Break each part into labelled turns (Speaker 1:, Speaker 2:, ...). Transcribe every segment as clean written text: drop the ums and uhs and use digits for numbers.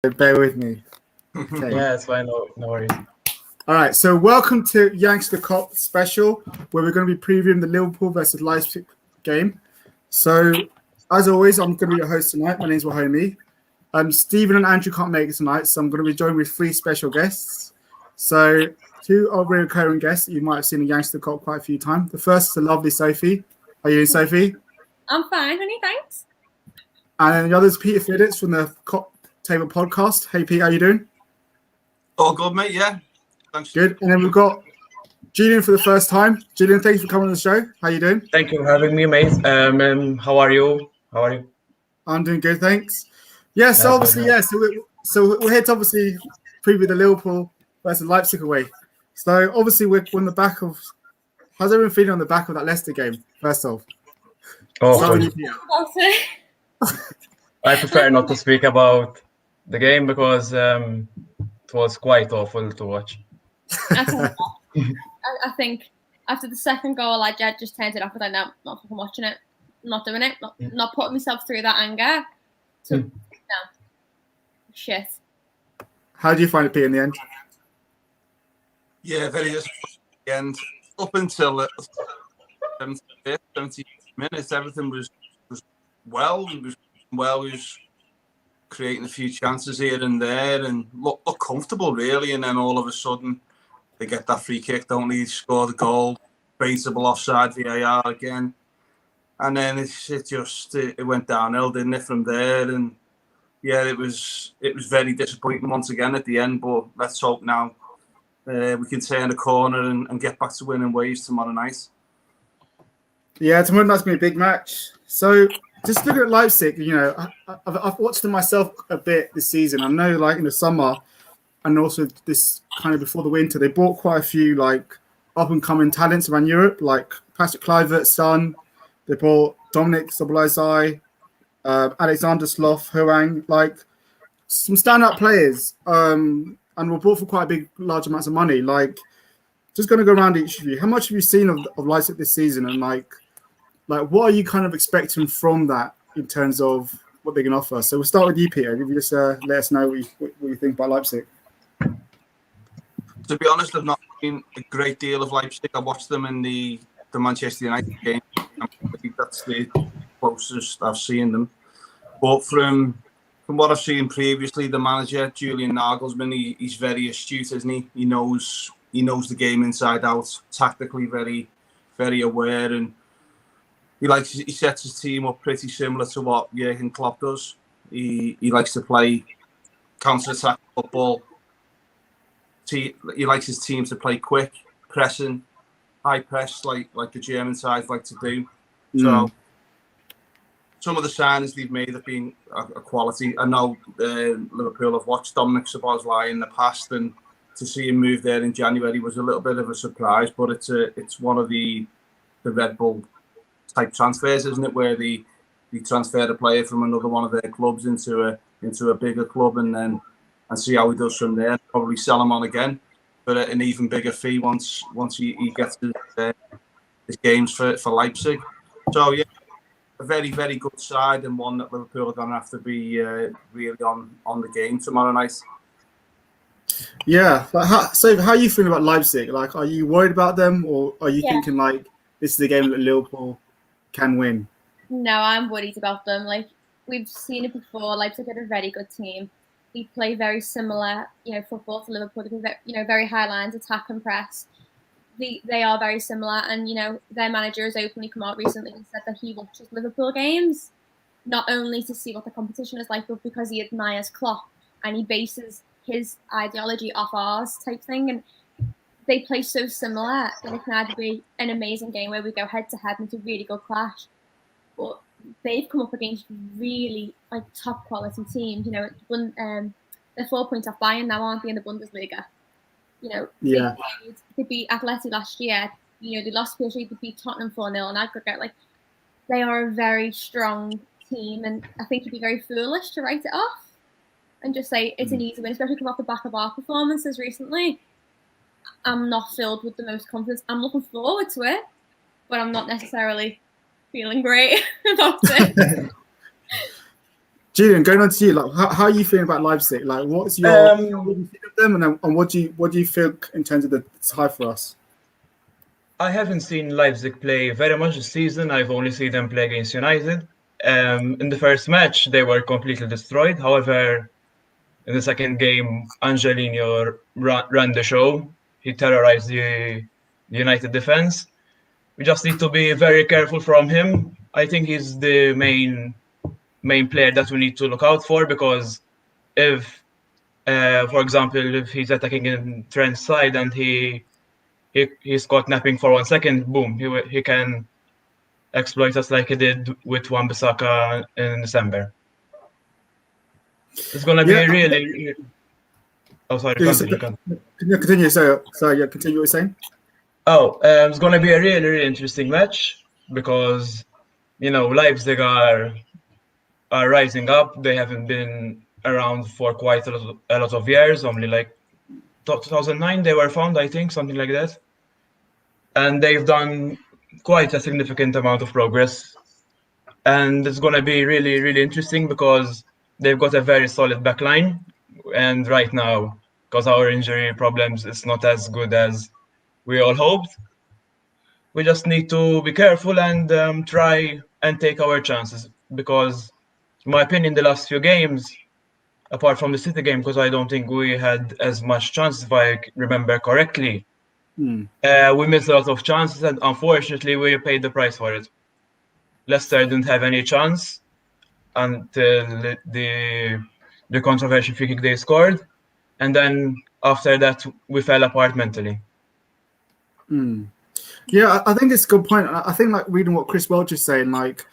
Speaker 1: Bear with me. Okay.
Speaker 2: Yeah, it's fine. No worries.
Speaker 1: All right. So welcome to Youngster Cop special, where we're going to be previewing the Liverpool versus Leipzig game. So, as always, I'm going to be your host tonight. My name's Wahome. Stephen and Andrew can't make it tonight, so I'm going to be joined with three special guests. So, two are recurring guests that you might have seen in Youngster Cop quite a few times. The first is the lovely Sophie. How are you doing, Sophie?
Speaker 3: I'm fine, honey. Thanks.
Speaker 1: And then the other is Peter Fiddits from the Cop Table Podcast. Hey, Pete, how you doing?
Speaker 4: All good, mate. Yeah. Thanks.
Speaker 1: Good. And then we've got Julian for the first time. Julian, thanks for coming on the show. How you doing?
Speaker 2: Thank you for having me, mate. How are you?
Speaker 1: I'm doing good, thanks. Yeah, so obviously, we're here to obviously preview the Liverpool versus Leipzig away. So obviously we're on the back of. How's everyone feeling on the back of that Leicester game? First off,
Speaker 2: I prefer not to speak about the game because it was quite awful to watch.
Speaker 3: I think after the second goal, I just turned it off. I was like, no, not fucking watching it. Not doing it. Not putting myself through that anger. So, no. Shit.
Speaker 1: How do you find it, Pete, in the end?
Speaker 4: Yeah, very disappointing. And up until 70 minutes, everything was well. We was creating a few chances here and there and look comfortable, really. And then all of a sudden, they get that free kick, don't they? Score the goal, debatable offside VAR again. And then it went downhill, didn't it, from there? And yeah, it was very disappointing once again at the end. But let's hope now we can turn the corner and get back to winning ways tomorrow night.
Speaker 1: Yeah, tomorrow night's going to be a big match. So just looking at Leipzig, I've watched them myself a bit this season. I know, like in the summer, and also this kind of before the winter, they bought quite a few like up and coming talents around Europe, like Patrick Kluivert's son. They bought Dominic Szoboszlai, Alexander Sloth, Hwang, like some standout players, and were bought for quite a large amounts of money. Like, just going to go around each of you. How much have you seen of Leipzig this season, and like what are you kind of expecting from that in terms of what they can offer? So we'll start with you, Peter. If you just let us know what you think about Leipzig.
Speaker 4: To be honest, I've not seen a great deal of Leipzig. I watched them in the Manchester United game. I think that's the closest I've seen them. But from what I've seen previously, the manager Julian Nagelsmann, he's very astute, isn't he? He knows the game inside out. Tactically, very, very aware, and he sets his team up pretty similar to what Jurgen Klopp does. He likes to play counter-attack football. He likes his team to play quick, pressing, high press, like the German sides like to do. So some of the signings they've made have been a quality. I know Liverpool have watched Dominic Szoboszlai in the past, and to see him move there in January was a little bit of a surprise. But it's one of the Red Bull type transfers, isn't it, where they transfer a player from another one of their clubs into a bigger club and see how he does from there. Probably sell him on again, but at an even bigger fee once he gets his games for Leipzig. So yeah, a very, very good side, and one that Liverpool are going to have to be really on the game tomorrow night.
Speaker 1: Yeah, but how are you feeling about Leipzig? Like, are you worried about them, or are you thinking like this is a game that Liverpool can win?
Speaker 3: No, I'm worried about them. Like, we've seen it before. Leipzig are a very good team. They play very similar, football to Liverpool. They very high lines, attack and press. They are very similar, and their manager has openly come out recently and said that he watches Liverpool games not only to see what the competition is like, but because he admires Klopp and he bases his ideology off ours type thing. And they play so similar that it can either be an amazing game where we go head to head and it's a really good clash, but they've come up against really top quality teams. They're 4 points off Bayern now, aren't they, in the Bundesliga? They beat Atleti last year. They lost PSG. They beat Tottenham 4-0 in aggregate. Like, they are a very strong team, and I think it'd be very foolish to write it off and just say it's an easy win, especially coming off the back of our performances recently. I'm not filled with the most confidence. I'm looking forward to it, but I'm not necessarily feeling great about it.
Speaker 1: Julian, going on to you, like how are you feeling about Leipzig? Like, what's your what do you think of them, and what do you feel in terms of the tie for us?
Speaker 2: I haven't seen Leipzig play very much this season. I've only seen them play against United. In the first match, they were completely destroyed. However, in the second game, Angelino ran the show. He terrorized the United defense. We just need to be very careful from him. I think he's the main player that we need to look out for, because if, for example, if he's attacking in Trent's side and he's caught napping for 1 second, boom, he can exploit us like he did with Wan-Bissaka in December. It's gonna be really. Oh, sorry. Continue.
Speaker 1: Continue. So yeah, continue what you're saying.
Speaker 2: Oh, it's gonna be a really interesting match, because Leipzig are rising up. They haven't been around for quite a lot of years. Only like 2009 they were found, I think, something like that. And they've done quite a significant amount of progress. And it's going to be really, really interesting, because they've got a very solid backline. And right now, because our injury problems, it's not as good as we all hoped. We just need to be careful and try and take our chances, because in my opinion, the last few games, apart from the City game, because I don't think we had as much chances, if I remember correctly, we missed a lot of chances, and unfortunately, we paid the price for it. Leicester didn't have any chance until the controversial free kick they scored, and then after that, we fell apart mentally.
Speaker 1: Yeah, I think it's a good point. I think, like, reading what Chris Welch is saying, like,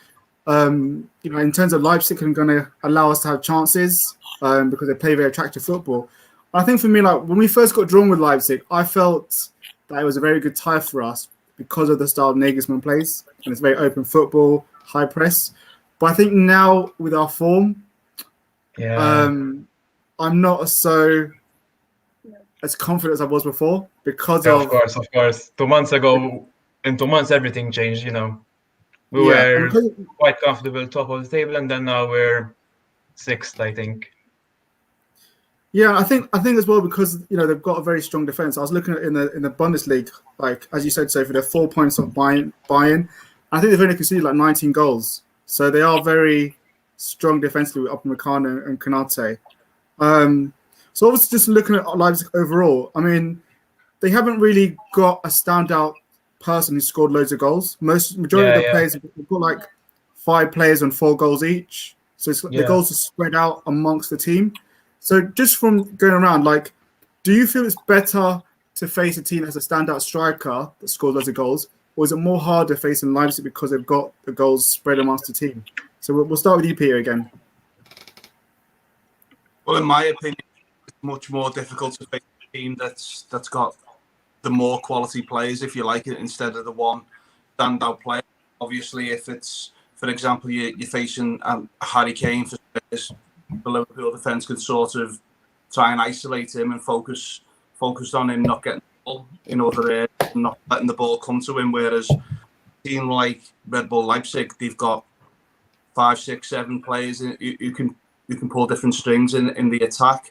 Speaker 1: in terms of Leipzig, are going to allow us to have chances because they play very attractive football. I think for me, like, when we first got drawn with Leipzig, I felt that it was a very good tie for us because of the style Nagelsmann plays, and it's very open football, high press. But I think now with our form, I'm not as confident as I was before, because
Speaker 2: of course. 2 months ago, in 2 months, everything changed. We were quite comfortable top of the table, and then now we're 6th, I think.
Speaker 1: Yeah, I think as well, because they've got a very strong defense. I was looking at in the Bundesliga, like as you said, Sophie, they're 4 points off Bayern. I think they've only conceded like 19 goals, so they are very strong defensively with Upamecano and Konate. So obviously, just looking at Leipzig overall, I mean, they haven't really got a standout person who scored loads of goals. Majority of the players have got like 5 players on 4 goals each, so the goals are spread out amongst the team. So just from going around, like, do you feel it's better to face a team that has a standout striker that scores loads of goals, or is it more harder facing Leipzig because they've got the goals spread amongst the team? So we'll start with you, Peter, again.
Speaker 4: Well, in my opinion, it's much more difficult to face a team that's got the more quality players, if you like it, instead of the one standout player. Obviously, if it's, for example, you're facing Harry Kane for Spurs, the Liverpool defence could sort of try and isolate him and focus on him not getting the ball in other areas, not letting the ball come to him. Whereas a team like Red Bull Leipzig, they've got 5, 6, 7 players who can pull different strings in the attack.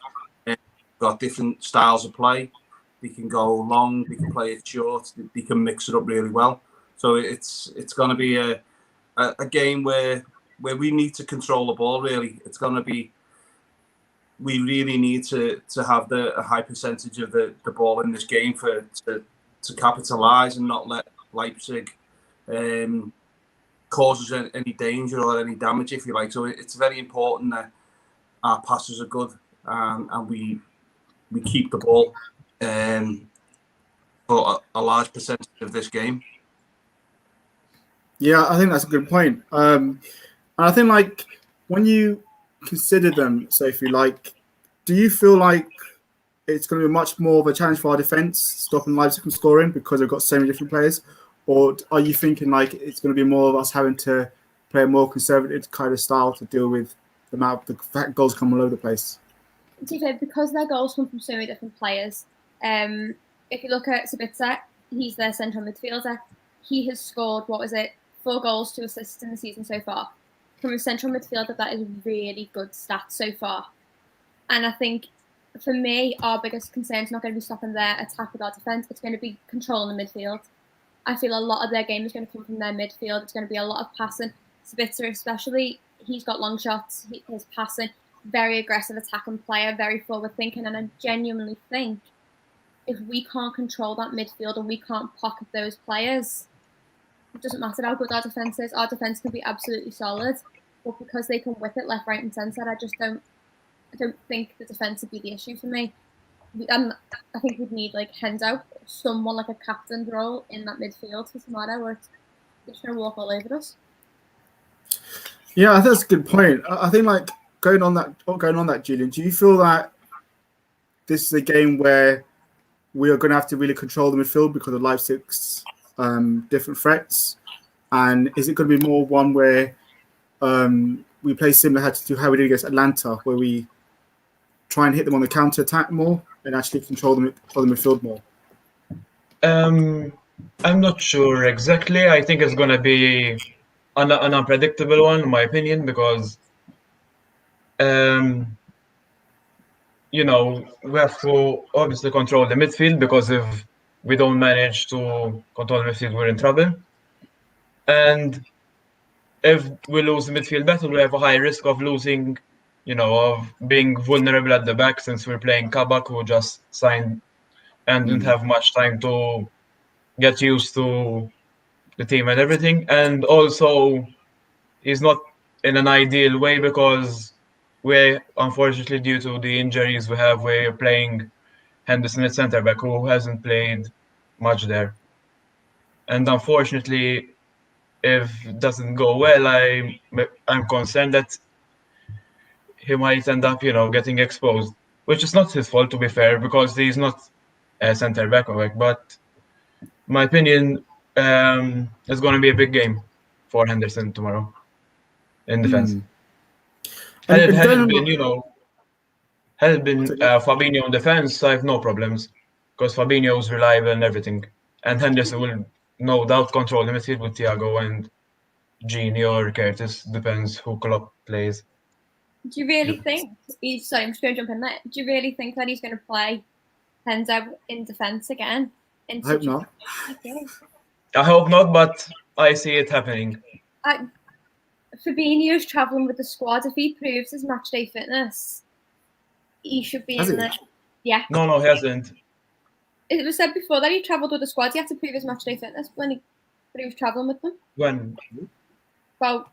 Speaker 4: Got different styles of play. They can go long, they can play it short, they can mix it up really well. So it's going to be a game where we need to control the ball, really. It's going to be, we really need to have a high percentage of the ball in this game to capitalise and not let Leipzig cause us any danger or any damage, if you like. So it's very important that our passes are good and we keep the ball for a large percentage of this game.
Speaker 1: Yeah, I think that's a good point. And I think, like, when you consider them, Sophie, like, do you feel like it's going to be much more of a challenge for our defence, stopping Leipzig from scoring because they've got so many different players? Or are you thinking, like, it's going to be more of us having to play a more conservative kind of style to deal with the fact goals come all over the place?
Speaker 3: Because their goals come from so many different players. If you look at Sabitzer, he's their central midfielder. He has scored, 4 goals, 2 assists in the season so far. from a central midfielder, that is really good stats so far. And I think, for me, our biggest concern is not going to be stopping their attack with our defence. It's going to be controlling the midfield. I feel a lot of their game is going to come from their midfield. It's going to be a lot of passing. Spitzer especially, he's got long shots, his passing, very aggressive attacking player, very forward thinking. And I genuinely think if we can't control that midfield and we can't pocket those players, it doesn't matter how good our defence is. Our defence can be absolutely solid, but because they can whip it left, right and centre, I don't think the defence would be the issue for me. I think we'd need like Hendo, someone like a captain's role in that midfield for tomorrow, where it's just going to walk all over us.
Speaker 1: Yeah, I think that's a good point. I think like going on that, Julian, do you feel that this is a game where we are going to have to really control the midfield because of Leipzig's different threats? And is it going to be more one where we play similar to how we did against Atlanta, where we try and hit them on the counter attack more and actually control the midfield more?
Speaker 2: I'm not sure exactly. I think it's going to be an unpredictable one, in my opinion, because we have to obviously control the midfield, because if we don't manage to control the midfield, we're in trouble. And if we lose the midfield battle, we have a high risk of losing, of being vulnerable at the back, since we're playing Kabak, who just signed and didn't have much time to get used to the team and everything. And also, he's not in an ideal way, because we're, unfortunately, due to the injuries we have, we're playing Henderson at centre back, who hasn't played much there. And unfortunately, if it doesn't go well, I'm concerned that he might end up, getting exposed, which is not his fault, to be fair, because he's not a centre back. But in my opinion, it's going to be a big game for Henderson tomorrow in defence. Had it been Fabinho in defence, I have no problems, because Fabinho is reliable and everything, and Henderson will no doubt control the midfield with Thiago and Gini or Curtis, depends who Klopp plays.
Speaker 3: Do you really think sorry, I'm just going to jump in there. Do you really think that he's going to play Hendo in defence again?
Speaker 1: I hope not.
Speaker 2: I hope not, but I see it happening.
Speaker 3: Fabinho's travelling with the squad. If he proves his match day fitness, he should be in there. Yeah.
Speaker 2: No, he hasn't.
Speaker 3: It was said before that he travelled with the squad. He had to prove his match day fitness but he was travelling with them.
Speaker 2: When?
Speaker 3: About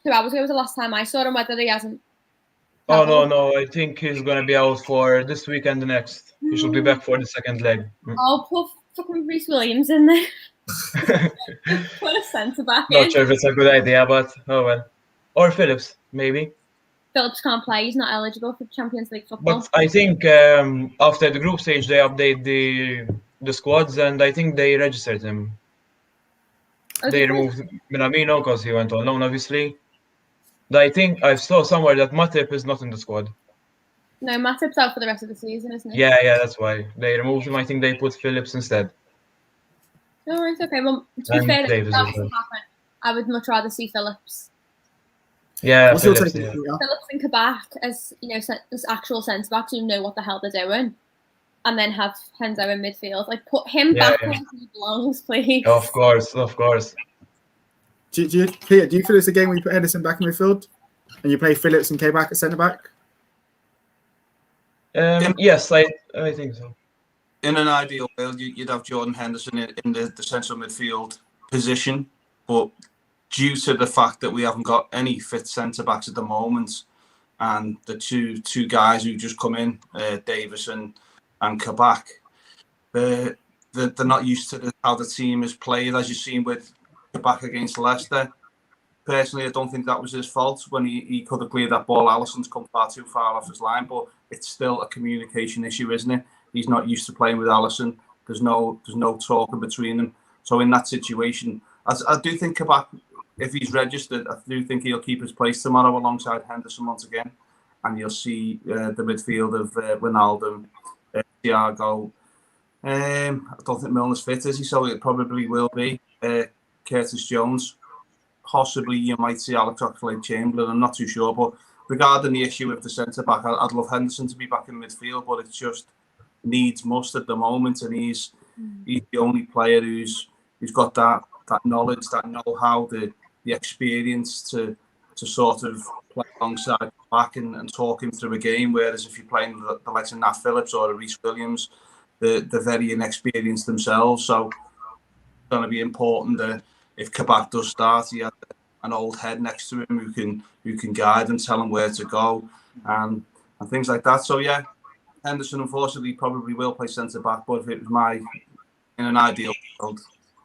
Speaker 3: 2 hours ago was the last time I saw him. Whether he hasn't.
Speaker 2: Oh no! I think he's gonna be out for this week and the next. He should be back for the second leg.
Speaker 3: Oh, poor fucking Reece Williams in there. Put a centre back in.
Speaker 2: Not sure if it's a good idea, but oh well. Or Phillips, maybe.
Speaker 3: Phillips can't play. He's not eligible for Champions League football.
Speaker 2: But I think after the group stage, they update the squads, and I think they registered him. They removed Minamino because he went on loan, obviously. I think I saw somewhere that Matip is not in the squad.
Speaker 3: No, Matip's out for the rest of the season, isn't he?
Speaker 2: Yeah, that's why. They removed him. I think they put Phillips instead.
Speaker 3: Oh, it's okay. Well, to be fair, that doesn't happen. I would much rather see Phillips.
Speaker 2: Yeah, Phillips
Speaker 3: and Kabak as as actual centre backs who know what the hell they're doing, and then have Hendo in midfield. Like, put him back where he belongs, please.
Speaker 2: Of course.
Speaker 1: Do you feel it's a game where you put Henderson back in midfield and you play Phillips and Kabak at centre back?
Speaker 2: Yes, I think so.
Speaker 4: In an ideal world, you'd have Jordan Henderson in the central midfield position, but due to the fact that we haven't got any fit centre backs at the moment, and the two guys who just come in, Davis and Kabak, they're not used to how the team is played, as you've seen with Kabak against Leicester. Personally, I don't think that was his fault when he could have cleared that ball. Alisson's come far too far off his line, but it's still a communication issue, isn't it? He's not used to playing with Alisson. There's no talking between them. So in that situation, I do think Kabak, if he's registered, I do think he'll keep his place tomorrow alongside Henderson once again, and you'll see the midfield of Wijnaldum, Thiago. I don't think Milner's fit, is he? So it probably will be Curtis Jones. possibly you might see Alex Oxlade-Chamberlain. I'm not too sure, but regarding the issue with the centre back, I'd love Henderson to be back in midfield, but it's just needs must at the moment, and he's the only player who's got that knowledge, that know-how, the experience to sort of play alongside the back and talk him through a game. Whereas if you're playing the likes of Nat Phillips or Reece Williams, they're very inexperienced themselves. So it's going to be important that if Kabak does start, he has an old head next to him who can guide him, tell him where to go, and things like that. So yeah, Henderson unfortunately probably will play centre back, but if it was in an ideal world,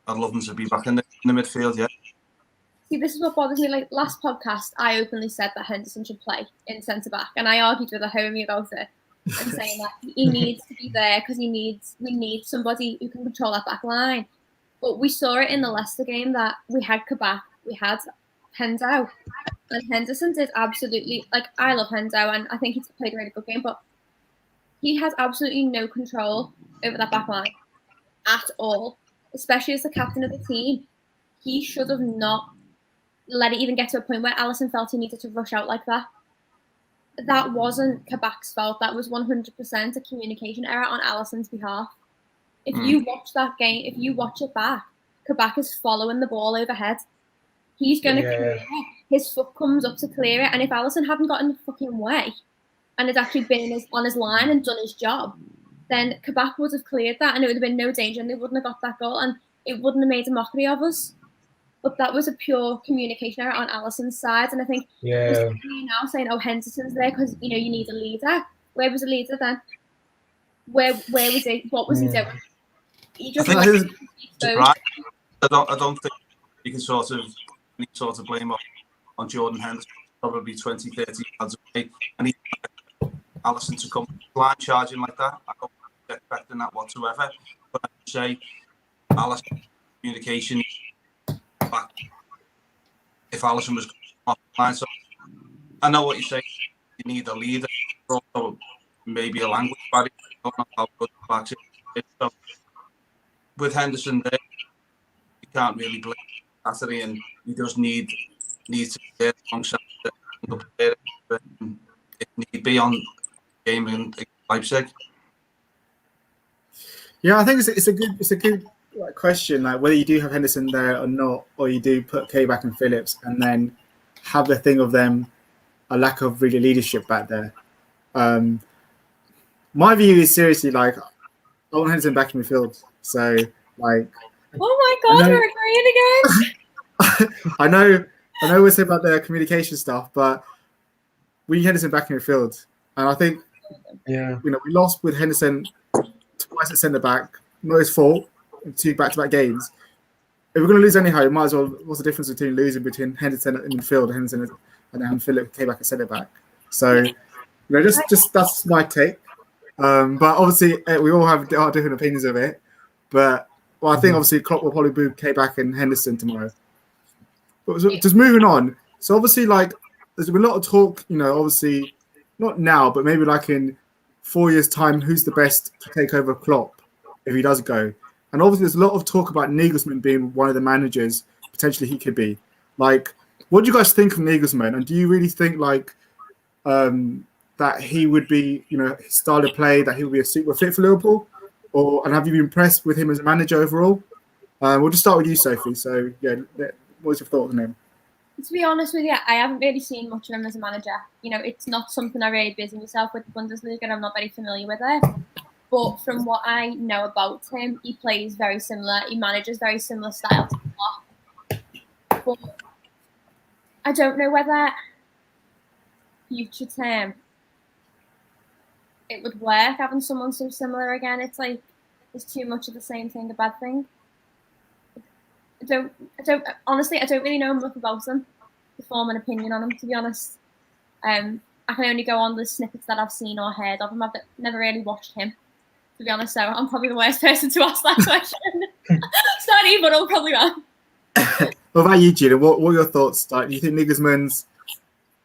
Speaker 4: I'd love him to be back in the midfield. Yeah.
Speaker 3: See, this is what bothers me. Like last podcast, I openly said that Henderson should play in centre back, and I argued with a homie about it and saying that he needs to be there because we need somebody who can control that back line. But we saw it in the Leicester game that we had Kabak, we had Hendo, and Henderson did absolutely, like, I love Hendo and I think he's played a really good game, but he has absolutely no control over that back line at all, especially as the captain of the team. He should have not let it even get to a point where Alisson felt he needed to rush out like that. That wasn't Kabak's fault. That was 100% a communication error on Alisson's behalf. If you watch that game, if you watch it back, Kabak is following the ball overhead. He's going to clear it. His foot comes up to clear it. And if Alisson hadn't gotten in the fucking way and had actually been on his line and done his job, then Kabak would have cleared that and it would have been no danger and they wouldn't have got that goal and it wouldn't have made a mockery of us. But that was a pure communication error on Alisson's side. And I think we're now saying, oh, Henderson's there because, you need a leader. Where was the leader then? Where was he? What was he doing? He just
Speaker 4: right. I don't think you can sort of blame on Jordan Henderson. Probably 20, 30 yards away, and he Alisson to come line charging like that. I don't expect that whatsoever. But I would say Alisson communication back if Alisson was off the line. So I know what you're saying. You need a leader, also maybe a language barrier. I don't know how good the back is. So with Henderson there, you can't really blame capacity, and he does need to be there alongside the player if need be on game in Leipzig.
Speaker 1: Yeah, I think it's a good question, like whether you do have Henderson there or not, or you do put Kabak and Phillips and then have the thing of them a lack of really leadership back there. My view is seriously like I want Henderson back in midfield. So like,
Speaker 3: oh my God, we're agreeing again.
Speaker 1: I know we're saying about the communication stuff, but we need Henderson back in midfield, and I think we lost with Henderson twice at centre back, not his fault. 2 back-to-back games. If we're going to lose anyhow, you might as well. What's the difference between Henderson in midfield, Henderson, and then Philip came back at centre back? So, just that's my take. But obviously, we all have our different opinions of it. But I think obviously Klopp will probably boo Kabak and Henderson tomorrow. But just moving on. So obviously, like there's been a lot of talk. Obviously not now, but maybe like in 4 years' time, who's the best to take over Klopp if he does go? And obviously, there's a lot of talk about Nagelsmann being one of the managers. Potentially, he could be. Like, what do you guys think of Nagelsmann? And do you really think like that he would be, his style of play, that he would be a super fit for Liverpool? And have you been impressed with him as a manager overall? We'll just start with you, Sophie. So, yeah, what's your thoughts on him?
Speaker 3: To be honest with you, I haven't really seen much of him as a manager. It's not something I really busy myself with the Bundesliga, and I'm not very familiar with it. But from what I know about him, he plays very similar. He manages very similar style to Klopp. But I don't know whether future term it would work having someone so similar again. It's like it's too much of the same thing, a bad thing. I don't really know enough about him to form an opinion on him, to be honest. I can only go on the snippets that I've seen or heard of him. I've never really watched him, to be honest, so I'm probably the worst person to ask that question. Sorry, but I'm probably wrong.
Speaker 1: What about you, Gina? What are your thoughts? Like, do you think Nagelsmann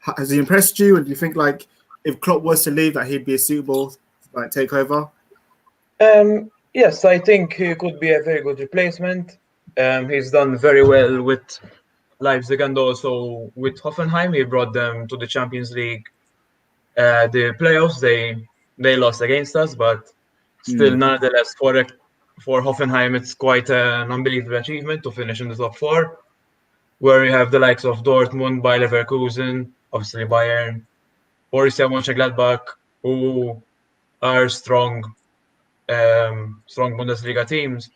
Speaker 1: has he impressed you? And do you think like if Klopp was to leave, that he'd be a suitable takeover?
Speaker 2: Yes, I think he could be a very good replacement. He's done very well with Leipzig, and also with Hoffenheim, he brought them to the Champions League. The playoffs, they lost against us, but still, nonetheless, for Hoffenheim, it's quite an unbelievable achievement to finish in the top 4, where you have the likes of Dortmund, Bayer Leverkusen, obviously Bayern, Borussia Mönchengladbach, who are strong Bundesliga teams.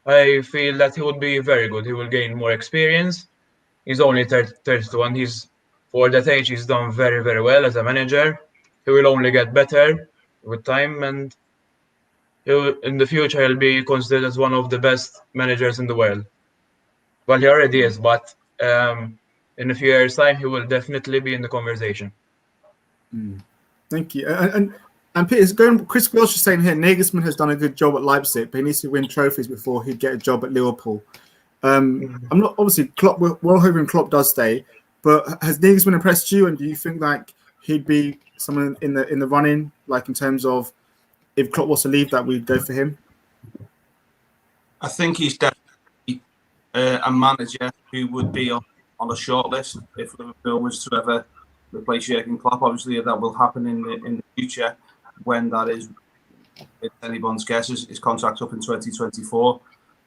Speaker 2: I feel that he would be very good. He will gain more experience. He's only 31. He's for that age. He's done very, very well as a manager. He will only get better with time, and in the future he'll be considered as one of the best managers in the world. Well, he already is, but in a few years' time, he will definitely be in the conversation.
Speaker 1: Thank you. And Peter, Chris Welsh is saying here, Nagelsmann has done a good job at Leipzig, but he needs to win trophies before he'd get a job at Liverpool. I'm not obviously Klopp. We're hoping Klopp does stay, but has Nagelsmann impressed you? And do you think like he'd be someone in the running, like in terms of if Klopp was to leave, that we'd go for him?
Speaker 4: I think he's definitely a manager who would be on a short list if Liverpool was to ever replace Jurgen Klopp. Obviously, that will happen in the future. When that is, it's anyone's guess. His contract's up in 2024.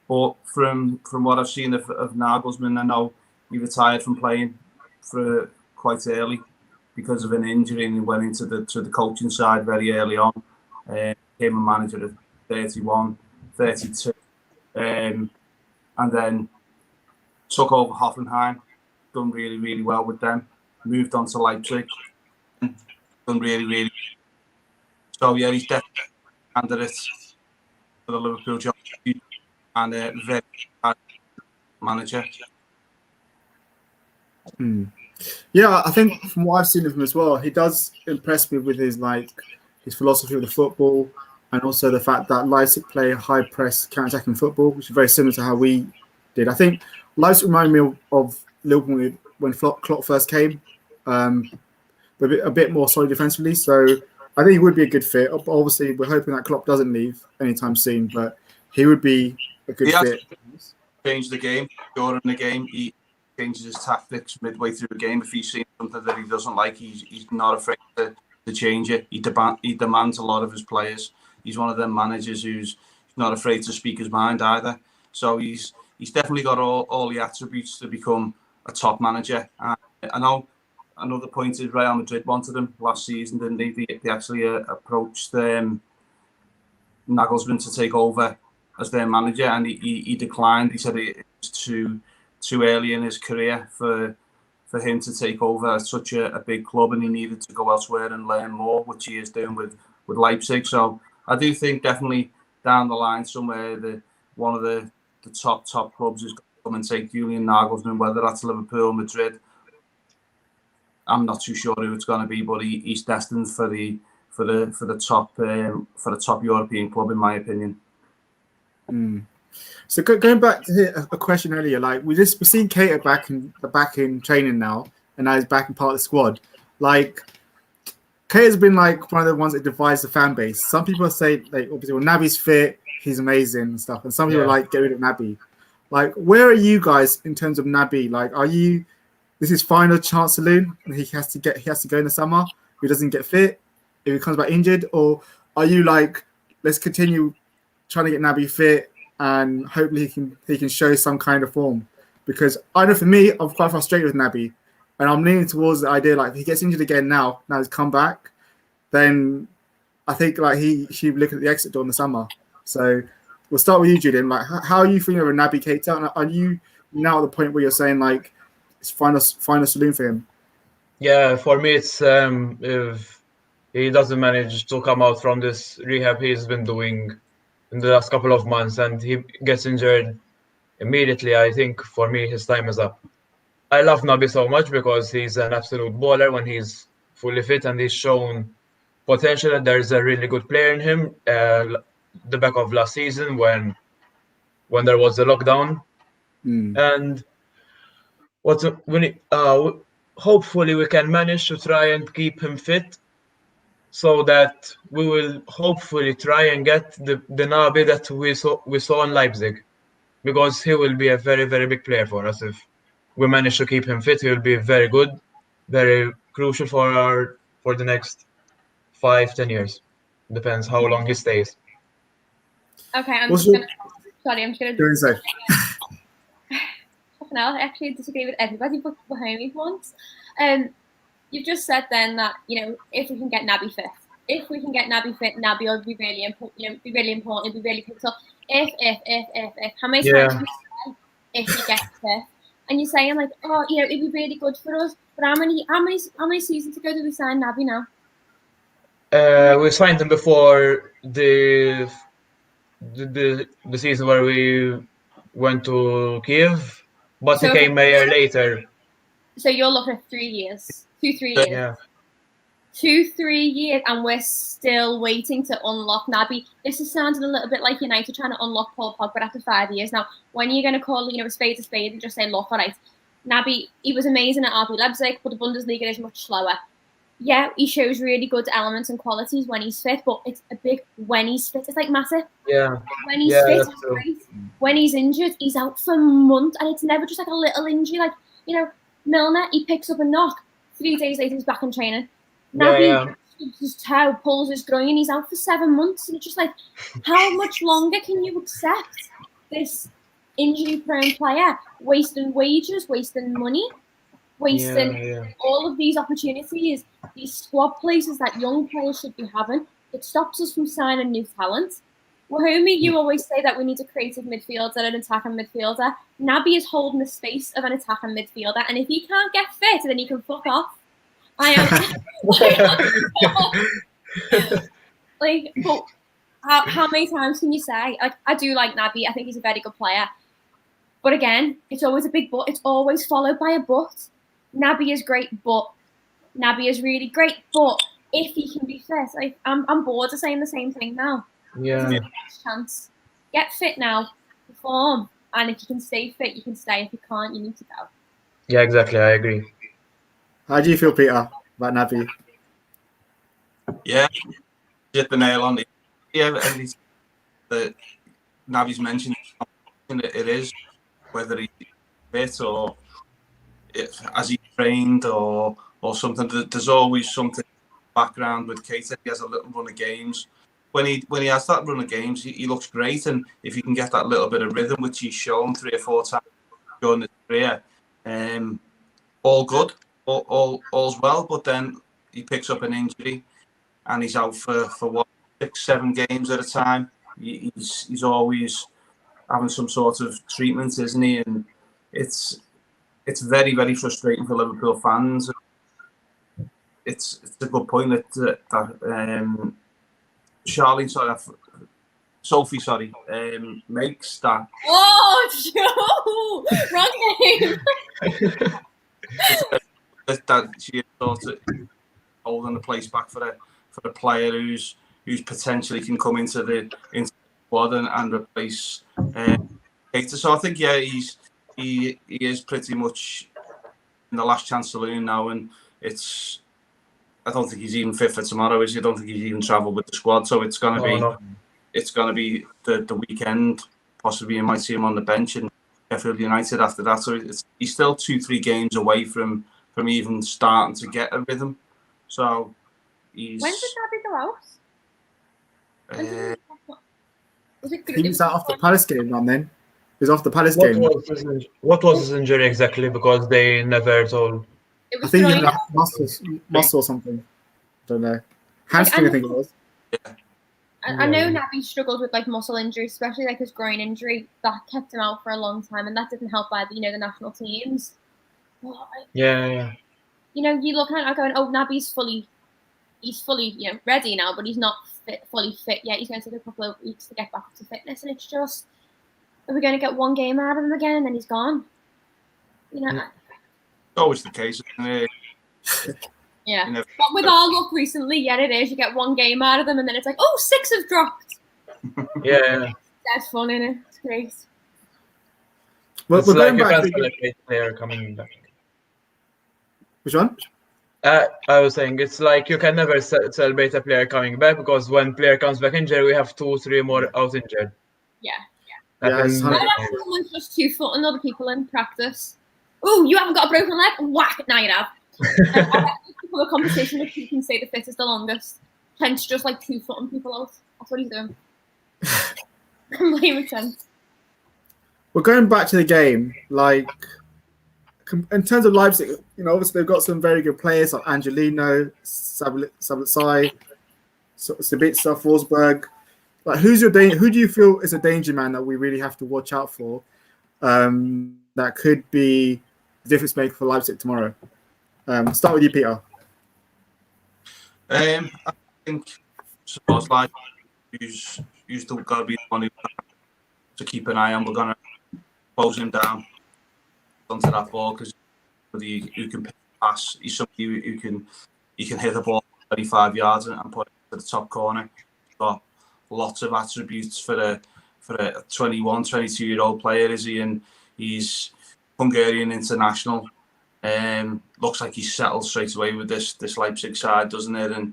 Speaker 4: But from what I've seen of Nagelsmann, I know he retired from playing for quite early because of an injury, and he went into the coaching side very early on. Became a manager at 31, 32, and then took over Hoffenheim, done really, really well with them. Moved on to Leipzig, done really, really. So yeah, he's definitely a candidate for the Liverpool job, and a very good manager.
Speaker 1: Yeah, I think from what I've seen of him as well, he does impress me with his philosophy of the football, and also the fact that Leipzig play high press counter-attacking football, which is very similar to how we did. I think Leipzig reminded me of Liverpool when Klopp first came, but a bit more solid defensively. So I think he would be a good fit. Obviously, we're hoping that Klopp doesn't leave anytime soon, but he would be a good fit.
Speaker 4: Changed the game during the game. He changes his tactics midway through the game. If he's seen something that he doesn't like, he's not afraid to change it. He demands a lot of his players. He's one of them managers who's not afraid to speak his mind either. So he's definitely got all the attributes to become a top manager. And I know another point is Real Madrid wanted him last season, didn't they? They actually approached Nagelsmann to take over as their manager, and he declined. He said it was too early in his career for him to take over such a big club, and he needed to go elsewhere and learn more, which he is doing with Leipzig. So I do think definitely down the line somewhere one of the top clubs is going to come and take Julian Nagelsmann, whether that's Liverpool, Madrid. I'm not too sure who it's going to be, but he's destined for the top European club, in my opinion.
Speaker 1: So going back to a question earlier, like we've seen Keita back in training now, and now he's back in part of the squad. Like Keita's been like one of the ones that divides the fan base. Some people say like obviously when Naby's fit, he's amazing and stuff, and some people like get rid of Naby. Like where are you guys in terms of Naby? Like are you? This is final chance saloon, and he has to go in the summer. If he doesn't get fit, if he comes back injured, or are you like, let's continue trying to get Naby fit and hopefully he can show some kind of form? Because I know for me, I'm quite frustrated with Naby, and I'm leaning towards the idea like if he gets injured again now he's come back, then I think like he should look at the exit door in the summer. So we'll start with you, Julian. Like how are you feeling over Naby Keita? And are you now at the point where you're saying like it's final saloon for him?
Speaker 2: Yeah, for me, it's if he doesn't manage to come out from this rehab he's been doing in the last couple of months and he gets injured immediately, I think for me his time is up. I love Naby so much because he's an absolute baller when he's fully fit, and he's shown potential that there's a really good player in him. The back of last season when there was a lockdown, and hopefully we can manage to try and keep him fit, so that we will hopefully try and get the Naby that we saw in Leipzig, because he will be a very, very big player for us if we manage to keep him fit, he will be very good, very crucial for the next 5-10 years. Depends how long he stays.
Speaker 3: Okay, I'm
Speaker 1: What's
Speaker 3: just
Speaker 1: your-
Speaker 3: gonna. Sorry, I'm just gonna.
Speaker 1: Doing so.
Speaker 3: Fucking hell, I actually disagree with everybody but Mahoney once. You've just said then that, you know, if we can get Naby fit, Naby will be really important. Be really important. It'll be really pivotal. If. How many times do you say if he gets fit? And you're saying like, oh, you know, it'd be really good for us. But how many seasons ago did we sign Naby now?
Speaker 2: We signed him before the season where we went to Kiev, but
Speaker 3: So
Speaker 2: he came a year later.
Speaker 3: So you're looking at 3 years, 2-3 years.
Speaker 2: Yeah.
Speaker 3: 2-3 years, and we're still waiting to unlock Naby. This is sounding a little bit like United trying to unlock Paul Pogba after 5 years. Now, when you're going to call, you know, a spade and just say, look, all right, Naby, he was amazing at RB Leipzig, but the Bundesliga is much slower. Yeah, he shows really good elements and qualities when he's fit, but it's a big when he's fit. It's like massive.
Speaker 2: Yeah.
Speaker 3: When he's fit, he's great. When he's injured, he's out for months, and it's never just like a little injury. Like, you know, Milner, he picks up a knock. 3 days later, he's back in training. Naby his toe, pulls his groin, he's out for 7 months. And it's just like, how much longer can you accept this injury-prone player wasting wages, wasting money, wasting all of these opportunities, these squad places that young players should be having? It stops us from signing new talent. Wahome, you always say that we need a creative midfielder and an attacking midfielder. Naby is holding the space of an attacking midfielder, and if he can't get fit, then he can fuck off. Like, but how many times can you say? Like, I do like Naby. I think he's a very good player. But again, it's always a big but. It's always followed by a but. Naby is great, but Naby is really great, but if he can be fit, like, I'm bored of saying the same thing now.
Speaker 2: Yeah.
Speaker 3: This is the best chance. Get fit now, perform, and if you can stay fit, you can stay. If you can't, you need to go.
Speaker 2: Yeah, exactly. I agree.
Speaker 1: How do you feel, Peter, about Naby?
Speaker 4: Yeah, hit the nail on it. Yeah, that Naby's mentioned, it is, whether he's fit or as he trained or something. There's always something background with Keita. He has a little run of games. When he has that run of games, he looks great, and if he can get that little bit of rhythm, which he's shown 3 or 4 times during his career, all good, all's well. But then he picks up an injury, and he's out for what, 6-7 games at a time. He's always having some sort of treatment, isn't he? And it's very, very frustrating for Liverpool fans. It's a good point that Sophie makes that.
Speaker 3: Oh, Joe! Wrong name.
Speaker 4: that she sort of holding the place back for a player who's potentially can come into the squad and replace Keita. So I think he is pretty much in the last chance saloon now, and I don't think he's even fit for tomorrow, is he? I don't think he's even travelled with the squad, so it's gonna be the weekend. Possibly you might see him on the bench in Sheffield United after that. So he's still 2-3 games away from even starting to get a rhythm. So he's.
Speaker 3: When did Naby go out?
Speaker 1: He was out off the Palace game, then. He was off the Palace game.
Speaker 2: What was his injury exactly? Because they never told.
Speaker 3: It was
Speaker 1: I think he had muscle or something. Don't know. Hamstring, I think it was.
Speaker 4: Yeah.
Speaker 3: I know Naby struggled with like muscle injuries, especially like his groin injury that kept him out for a long time, and that didn't help either. You know, the national teams.
Speaker 2: Yeah.
Speaker 3: You know, you look at it going, oh, Naby's fully, ready now, but he's not fully fit yet. He's going to take a couple of weeks to get back up to fitness, and it's just, are we going to get 1 game out of him again, and then he's gone? You know.
Speaker 4: It's always the case, isn't it?
Speaker 3: Yeah. But with our luck recently, it is. You get 1 game out of them, and then it's like, oh, 6 have dropped.
Speaker 2: Yeah.
Speaker 3: That's fun, isn't it? It's great.
Speaker 1: Well,
Speaker 2: It's
Speaker 1: we're
Speaker 2: like
Speaker 1: going
Speaker 2: you
Speaker 1: back.
Speaker 2: can't celebrate a player coming back.
Speaker 1: Which one?
Speaker 2: I was saying it's like you can never celebrate a player coming back, because when player comes back injured, we have 2-3 more out injured.
Speaker 3: Yeah.
Speaker 1: Yeah, it's
Speaker 3: I don't know if someone's just 2-footing other people in practice. Oh, you haven't got a broken leg? Whack! Now you have. Become a competition of who can stay the fittest the longest. Hence, just like 2-footing people out. That's what he's doing. Completely makes sense.
Speaker 1: Well, going back to the game, like in terms of Leipzig, obviously they've got some very good players like Angelino, Sabitzer, Sabitzer, Forsberg. Like, who do you feel is a danger man that we really have to watch out for? That could be the difference maker for Leipzig tomorrow. Start with you, Peter.
Speaker 4: I think Szoboszlai, who's still got to be the one who to keep an eye on. We're gonna close him down onto that ball because somebody who can pass. He's somebody who can hit the ball 35 yards and put it to the top corner. He's got lots of attributes for a 21, 22-year-old player, is he? And he's Hungarian international. Looks like he's settled straight away with this Leipzig side, doesn't it? And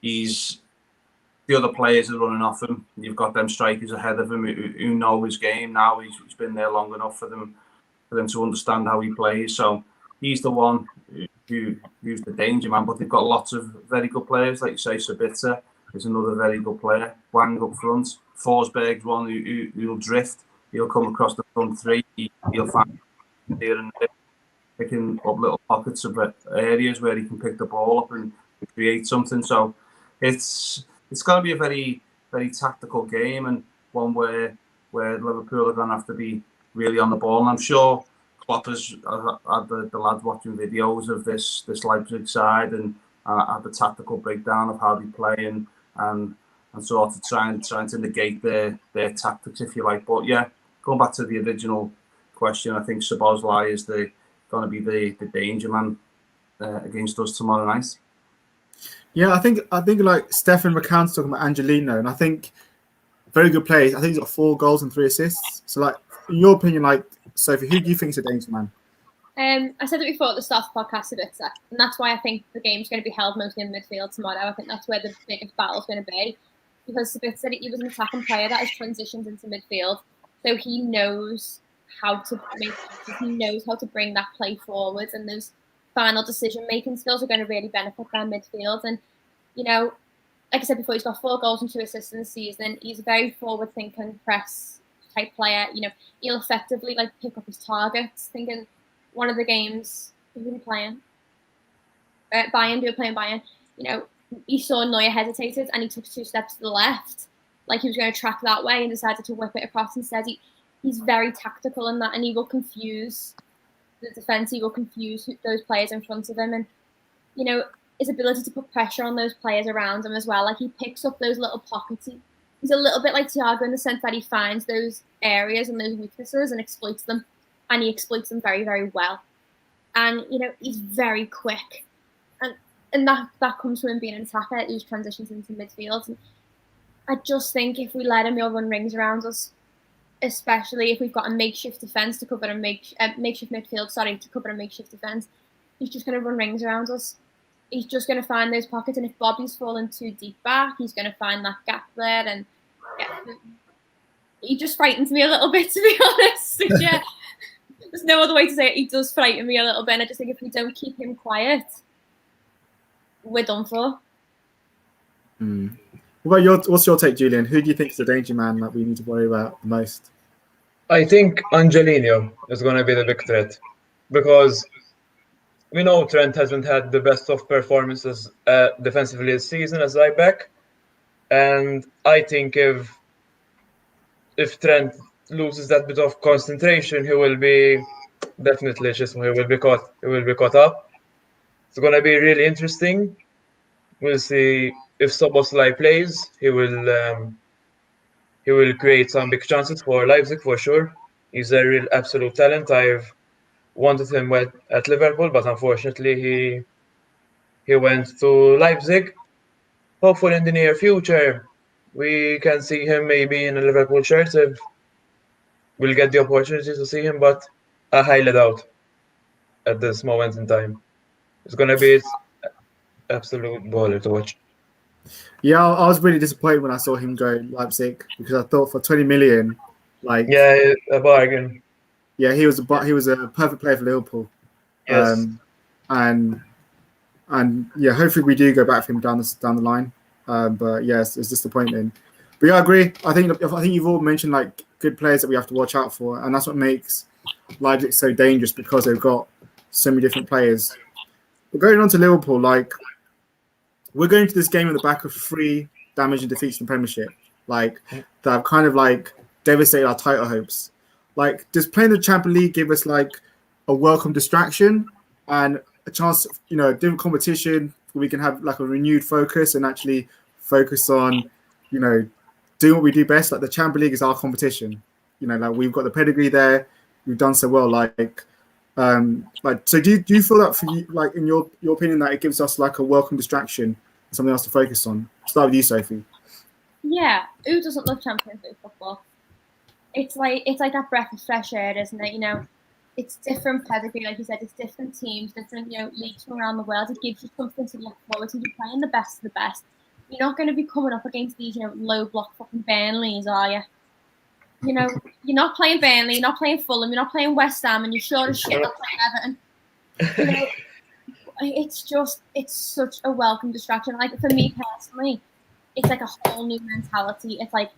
Speaker 4: the other players are running off him. You've got them strikers ahead of him who know his game now. He's been there long enough for them to understand how he plays. So he's the one who's the danger man. But they've got lots of very good players, like you say. Sabitzer is another very good player. Wang up front. Forsberg's one who'll drift. He'll come across the front three. He'll find here and there, picking up little pockets of areas where he can pick the ball up and create something. So it's going to be a very, very tactical game, and one where Liverpool are going to have to be really on the ball. And I'm sure Klopp has had the lads watching videos of this Leipzig side and had the tactical breakdown of how they play and sort of trying to negate their tactics, if you like. But yeah, going back to the original question, I think Szoboszlai is going to be the danger man against us tomorrow night.
Speaker 1: Yeah, I think like Stefan McCann's talking about Angelino, and I think very good players. I think he's got 4 goals and 3 assists. So, like, in your opinion, like Sophie, who do you think is a danger man?
Speaker 3: I said it before at the start of the podcast, Sabitzer, and that's why I think the game's going to be held mostly in midfield tomorrow. I think that's where the biggest battle's going to be, because Sabitzer, he was an attacking player that has transitioned into midfield, so he knows how to bring that play forward, and those final decision-making skills are going to really benefit their midfield. And, like I said before, he's got 4 goals and 2 assists in the season. He's a very forward-thinking press-type player. He'll effectively, like, pick up his targets. Thinking one of the games, who were we playing? Bayern, we were playing Bayern. You saw Neuer hesitated, and he took 2 steps to the left. Like, he was going to track that way and decided to whip it across instead. He's very tactical in that, and he will confuse the defence. He will confuse those players in front of him, and his ability to put pressure on those players around him as well. Like, he picks up those little pockets. He's a little bit like Thiago in the sense that he finds those areas and those weaknesses and exploits them, and he exploits them very, very well. And he's very quick, and that comes from him being an attacker who's transitions into midfield. And I just think if we let him, he'll run rings around us. Especially if we've got a makeshift defence to cover makeshift midfield, to cover a makeshift defence. He's just going to run rings around us. He's just going to find those pockets, and if Bobby's fallen too deep back, he's going to find that gap there. And he just frightens me a little bit, to be honest. Yeah, there's no other way to say it. He does frighten me a little bit, and I just think if we don't keep him quiet, we're done for.
Speaker 1: What's your take, Julian? Who do you think is the danger man that we need to worry about the most?
Speaker 2: I think Angelino is going to be the big threat, because we know Trent hasn't had the best of performances defensively this season as right back, and I think if Trent loses that bit of concentration, he will be definitely caught up. It's going to be really interesting. We'll see if Szoboszlai plays. He will create some big chances for Leipzig for sure. He's a real absolute talent. I've wanted him at Liverpool, but unfortunately he went to Leipzig. Hopefully in the near future we can see him maybe in a Liverpool shirt if we'll get the opportunity to see him, but I highly doubt at this moment in time. It's going to be absolute baller to watch.
Speaker 1: Yeah, I was really disappointed when I saw him go Leipzig, because I thought for 20 million, like,
Speaker 2: yeah, a bargain.
Speaker 1: Yeah, he was a perfect player for Liverpool.
Speaker 2: Yes.
Speaker 1: And yeah, hopefully we do go back for him down the line. But yes, it's disappointing. But yeah, I agree. I think you've all mentioned like good players that we have to watch out for, and that's what makes Leipzig so dangerous because they've got so many different players. But going on to Liverpool, like we're going to this game in the back of 3 damaging defeats in the Premiership, like that have kind of like devastated our title hopes. Like, does playing the Champions League give us like a welcome distraction and a chance, different competition where we can have like a renewed focus and actually focus on, doing what we do best? Like the Champions League is our competition. Like we've got the pedigree there. We've done so well. So do you feel that for you, like in your opinion, that it gives us like a welcome distraction, something else to focus on? Start with you, Sophie.
Speaker 3: Yeah, who doesn't love Champions League football? It's like that breath of fresh air, isn't it? It's different pedigree, like you said. It's different teams, different leagues from around the world. It gives you something to look forward to. You're playing the best of the best. You're not going to be coming up against these low block fucking Burnleys, are you? You're not playing Burnley, you're not playing Fulham, you're not playing West Ham, and you're sure as shit not playing Everton. It's such a welcome distraction. Like for me personally, it's like a whole new mentality. It's like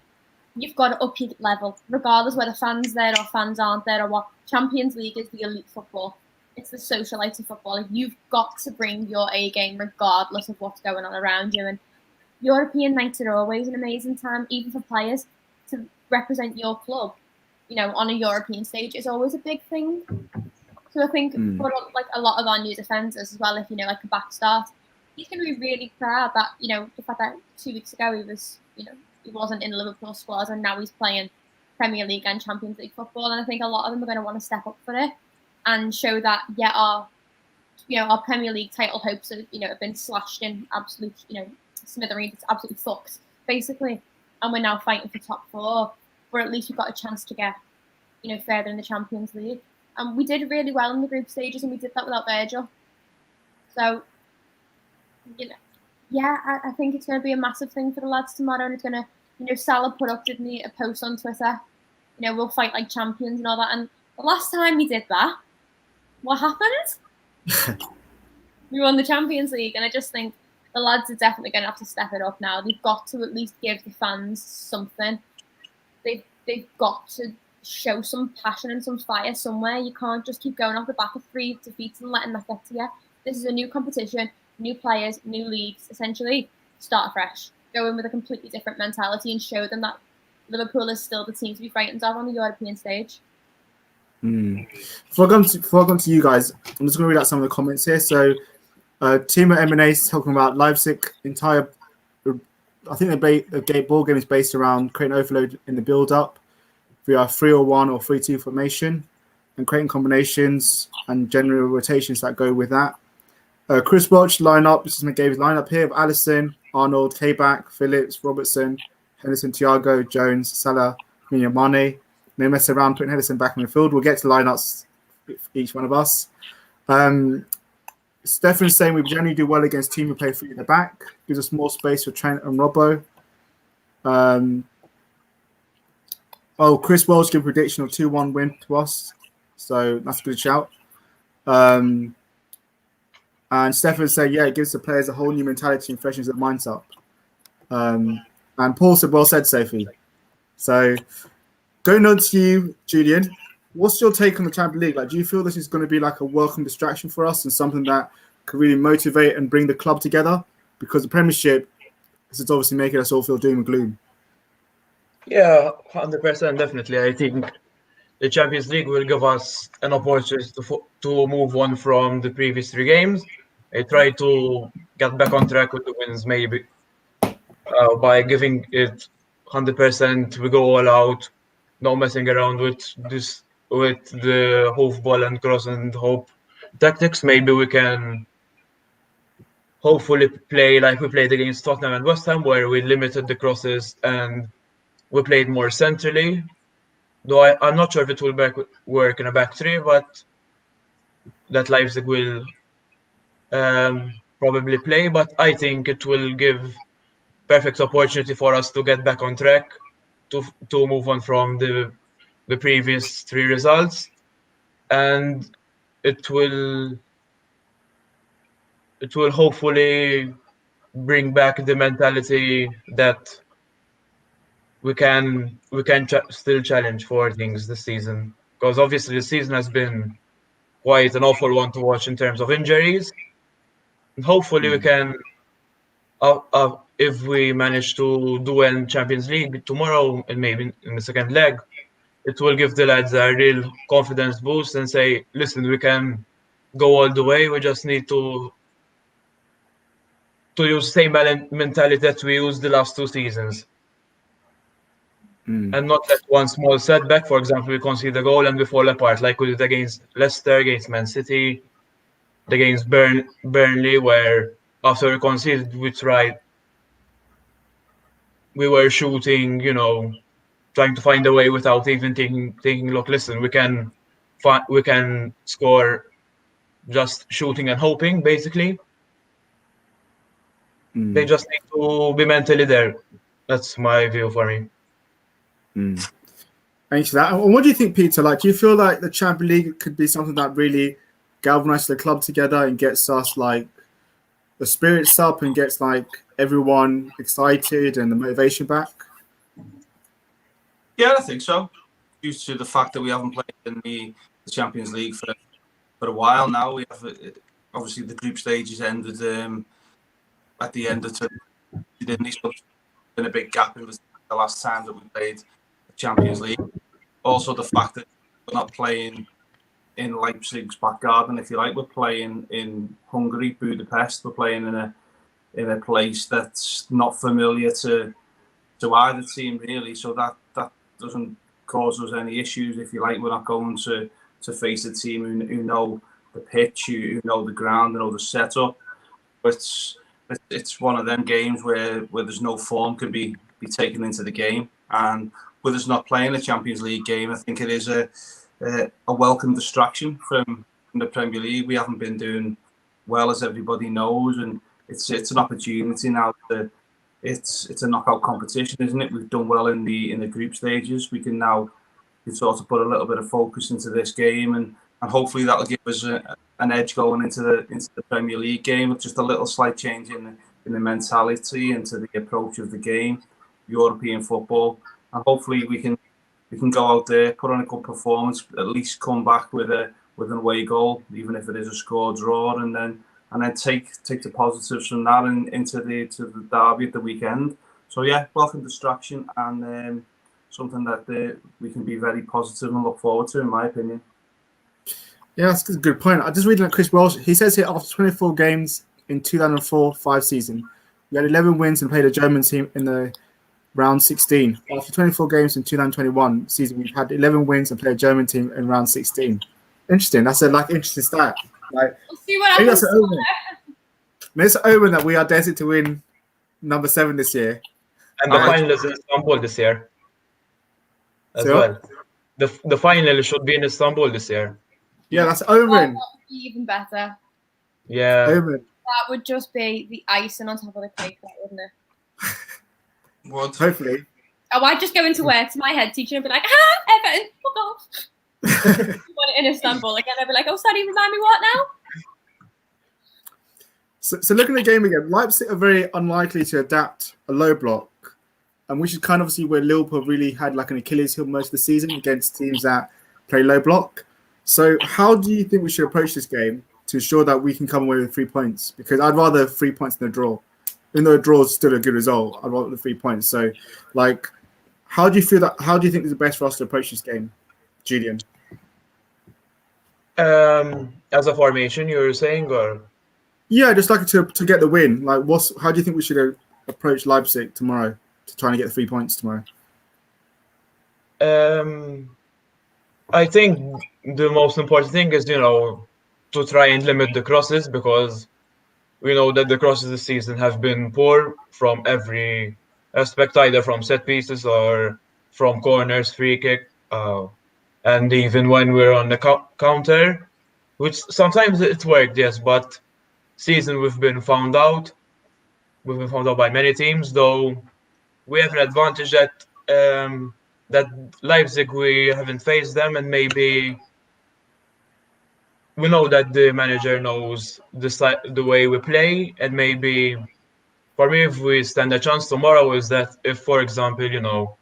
Speaker 3: you've got to up your level, regardless whether fans there or fans aren't there or what. Champions League is the elite football. It's the socialite of football. Like, you've got to bring your A game regardless of what's going on around you. And European nights are always an amazing time, even for players, to represent your club, on a European stage is always a big thing. So I think for like a lot of our new defenders as well, if like a back start, he's going to be really proud that the fact that 2 weeks ago he was he wasn't in the Liverpool squad and now he's playing Premier League and Champions League football. And I think a lot of them are going to want to step up for it and show that our Premier League title hopes have been slashed in absolute smithereens. It's absolutely fucked basically, and we're now fighting for top 4. Or at least we've got a chance to get further in the Champions League. And we did really well in the group stages, and we did that without Virgil. So I think it's going to be a massive thing for the lads tomorrow, and it's going to, Salah put up, didn't he, a post on Twitter, we'll fight like champions and all that. And the last time he did that, what happened? We won the Champions League, and I just think the lads are definitely going to have to step it up now. They've got to at least give the fans something. They've got to show some passion and some fire somewhere. You can't just keep going off the back of 3 defeats and letting that get to you. This is a new competition, new players, new leagues. Essentially, start afresh. Go in with a completely different mentality and show them that Liverpool is still the team to be frightened of on the European stage.
Speaker 1: Before I come to you guys, I'm just going to read out some of the comments here. So, Team at M&A is talking about Leipzig entire. I think the ball game is based around creating overload in the build-up via 3-1 or 3-2 formation and creating combinations and general rotations that go with that. Chris Welch lineup. This is McGave's lineup here of Alisson, Arnold, K-Back, Phillips, Robertson, Henderson, Thiago, Jones, Salah, Mane. No mess around putting Henderson back in the field. We'll get to lineups each one of us. Stefan's saying we generally do well against teams who play 3 at the back. Gives us more space for Trent and Robbo. Chris Welch gave a prediction of 2-1 win to us. So that's a good shout. And Stefan said, it gives the players a whole new mentality and freshens their minds up. And Paul said, well said, Sophie. So going on to you, Julian. What's your take on the Champions League? Like, do you feel this is going to be like a welcome distraction for us and something that could really motivate and bring the club together? Because the Premiership is obviously making us all feel doom and gloom.
Speaker 2: Yeah, 100%, definitely. I think the Champions League will give us an opportunity to move on from the previous 3 games. I try to get back on track with the wins, maybe by giving it 100%. We go all out, no messing around with the hoofball and cross and hope tactics. Maybe we can hopefully play like we played against Tottenham and West Ham, where we limited the crosses and we played more centrally. Though I'm not sure if it will work in a back 3, but that Leipzig will probably play. But I think it will give perfect opportunity for us to get back on track, to move on from the previous 3 results. and it will hopefully bring back the mentality that we can still challenge for things this season, because obviously the season has been quite an awful one to watch in terms of injuries. And hopefully we can, if we manage to do well in Champions League tomorrow and maybe in the second leg, it will give the lads a real confidence boost and say, listen, we can go all the way. We just need to use the same mentality that we used the last 2 seasons. And not let one small setback, for example, we concede a goal and we fall apart, like we did against Leicester, against Man City, against Burnley, where after we conceded, we were shooting, trying to find a way without even thinking. Look, listen, we can score just shooting and hoping, basically. They just need to be mentally there. That's my view for me.
Speaker 1: Thanks for that. And what do you think, Peter? Like, do you feel like the Champions League could be something that really galvanizes the club together and gets us like the spirits up and gets like everyone excited and the motivation back?
Speaker 4: Yeah, I think so. Due to the fact that we haven't played in the Champions League for a while now, we have obviously the group stages ended at the end of so there's been a big gap. It was the last time that we played the Champions League. Also, the fact that we're not playing in Leipzig's back garden, if you like, we're playing in Hungary, Budapest. We're playing in a place that's not familiar to either team really. So that doesn't cause us any issues, if you like. We're not going to face a team who know the pitch, who know the ground, who know the setup. But it's one of them games where there's no form can be taken into the game. And with us not playing a Champions League game, I think it is a welcome distraction from the Premier League. We haven't been doing well, as everybody knows, and it's an opportunity now to. It's a knockout competition, isn't it? We've done well in the group stages. We can now sort of put a little bit of focus into this game, and hopefully that'll give us an edge going into the Premier League game with just a little slight change in the mentality and to the approach of the game, European football, and hopefully we can go out there, put on a good performance, at least come back with an away goal, even if it is a score draw, and then take the positives from that and into the derby at the weekend. So yeah, welcome distraction and something that we can be very positive and look forward to, in my opinion.
Speaker 1: Yeah, that's a good point. I just reading at Chris Welsh. He says here after 24 games in 2004-05 season, we had 11 wins and played a German team in the round 16. After 24 games in 2021 season, we've had 11 wins and played a German team in round 16. Interesting. That's a interesting stat. Like,
Speaker 3: we'll see what happens.
Speaker 1: It's an omen that we are destined to win number 7 this year.
Speaker 2: And the final is in Istanbul this year as well. The final should be in Istanbul this year.
Speaker 1: Yeah, that's omen.
Speaker 3: That would be even better.
Speaker 2: Yeah.
Speaker 1: Omen.
Speaker 3: That would just be the icing on top of the cake, wouldn't it?
Speaker 4: What?
Speaker 1: Hopefully.
Speaker 3: Oh, I'd just go into work to my head teacher and be like, Everton, fuck off. In Istanbul again, I'd be like, oh, sorry, remind me what now?
Speaker 1: So looking at the game again, Leipzig are very unlikely to adapt a low block, and which is kind of obviously where Liverpool really had like an Achilles heel most of the season against teams that play low block. So how do you think we should approach this game to ensure that we can come away with 3 points? Because I'd rather 3 points than a draw. Even though a draw is still a good result, I'd rather the 3 points. So, like, how do you think is the best for us to approach this game, Julian?
Speaker 2: As a formation, you were saying, or?
Speaker 1: Yeah, just like to get the win. Like, how do you think we should approach Leipzig tomorrow to try and get the 3 points tomorrow?
Speaker 2: I think the most important thing is, to try and limit the crosses, because we know that the crosses this season have been poor from every aspect, either from set pieces or from corners, free kick, and even when we're on the counter, which sometimes it worked, yes, but season we've been found out by many teams, though we have an advantage that Leipzig, we haven't faced them, and maybe we know that the manager knows the way we play, and maybe for me, if we stand a chance tomorrow, is that if, for example,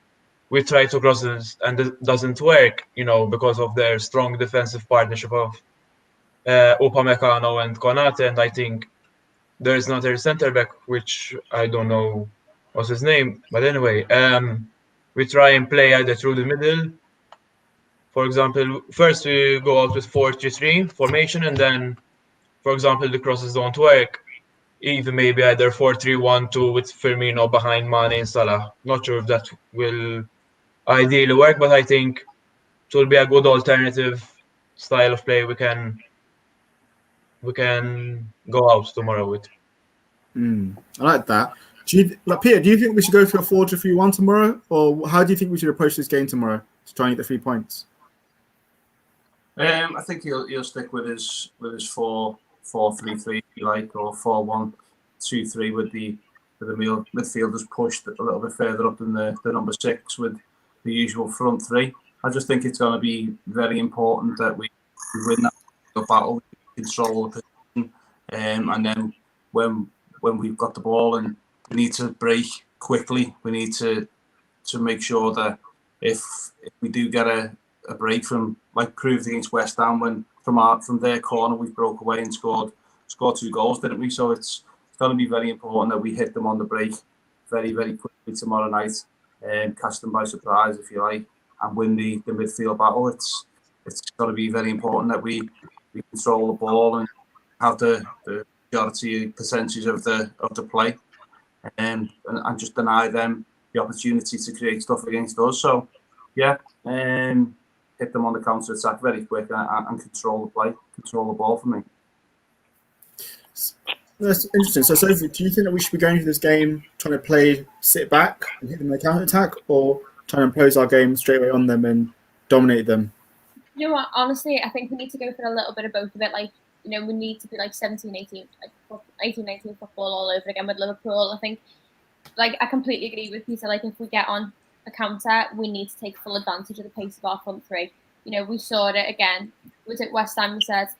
Speaker 2: we try to cross it and it doesn't work, because of their strong defensive partnership of Upamecano and Konate, and I think there is another centre back, which I don't know what's his name, but anyway, we try and play either through the middle. For example, first we go out with 4-3-3 formation, and then, for example, the crosses don't work. Even maybe either 4-3-1-2 with Firmino behind Mane and Salah. Not sure if that will ideally work, but I think it will be a good alternative style of play we can go out tomorrow with.
Speaker 1: I like that. Peter, do you think we should go for a 4-3-1 tomorrow, or how do you think we should approach this game tomorrow to try and get the 3 points?
Speaker 4: I think he'll stick with his 4-3-3, like, or 4-1-2-3 with the midfielders pushed a little bit further up than the number 6 with the usual front three. I just think it's going to be very important that we win that battle, control the position, and then when we've got the ball and we need to break quickly, we need to make sure that if we do get a break from, like proved against West Ham, when from their corner we broke away and scored 2 goals, didn't we? So it's going to be very important that we hit them on the break very, very quickly tomorrow night and catch them by surprise, if you like, and win the midfield battle. It's got to be very important that we control the ball and have the majority percentage of the play, and just deny them the opportunity to create stuff against us. So yeah, hit them on the counter attack very quick and control the play, control the ball for me.
Speaker 1: That's interesting. So Sophie, do you think that we should be going into this game trying to sit back and hit them in the counter attack, or trying to impose our game straight away on them and dominate them?
Speaker 3: You know what? Honestly, I think we need to go for a little bit of both of it. Like, we need to be like 17, 18, 19 football all over again with Liverpool. I think, like, I completely agree with Peter. Like, if we get on a counter, we need to take full advantage of the pace of our front three. We saw it again. Was it West Ham?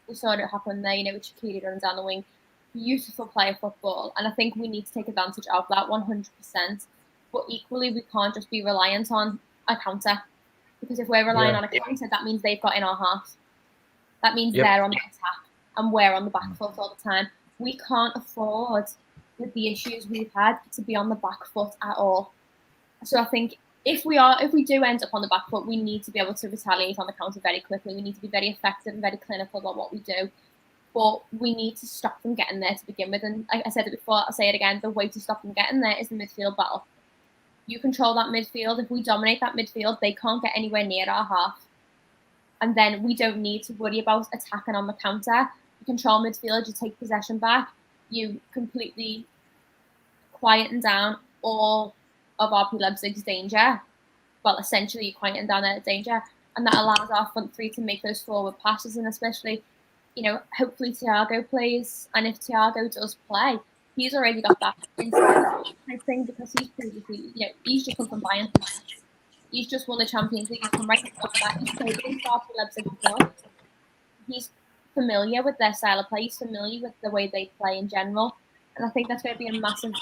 Speaker 3: We saw it happen there. With Shaqiri running down the wing. Beautiful play of football, and I think we need to take advantage of that 100%. But equally, we can't just be reliant on a counter, because if we're relying on a counter, that means they've got in our half. That means they're on the attack and we're on the back foot all the time. We can't afford, with the issues we've had, to be on the back foot at all. So I think if we do end up on the back foot, we need to be able to retaliate on the counter very quickly. We need to be very effective and very clinical about what we do. But we need to stop them getting there to begin with. And like I said it before, I'll say it again, the way to stop them getting there is the midfield battle. You control that midfield. If we dominate that midfield, they can't get anywhere near our half. And then we don't need to worry about attacking on the counter. You control midfield, you take possession back, you completely quieten down all of RB Leipzig's danger. Well, essentially, you quieten down their danger. And that allows our front three to make those forward passes, and especially, hopefully Thiago plays, and if Thiago does play, he's already got that inside type thing, because he's previously, he's just come from Bayern. He's just won the Champions League. He's come right up that. He's played against RB Leipzig before. He's familiar with their style of play. He's familiar with the way they play in general, and I think that's going to be a massive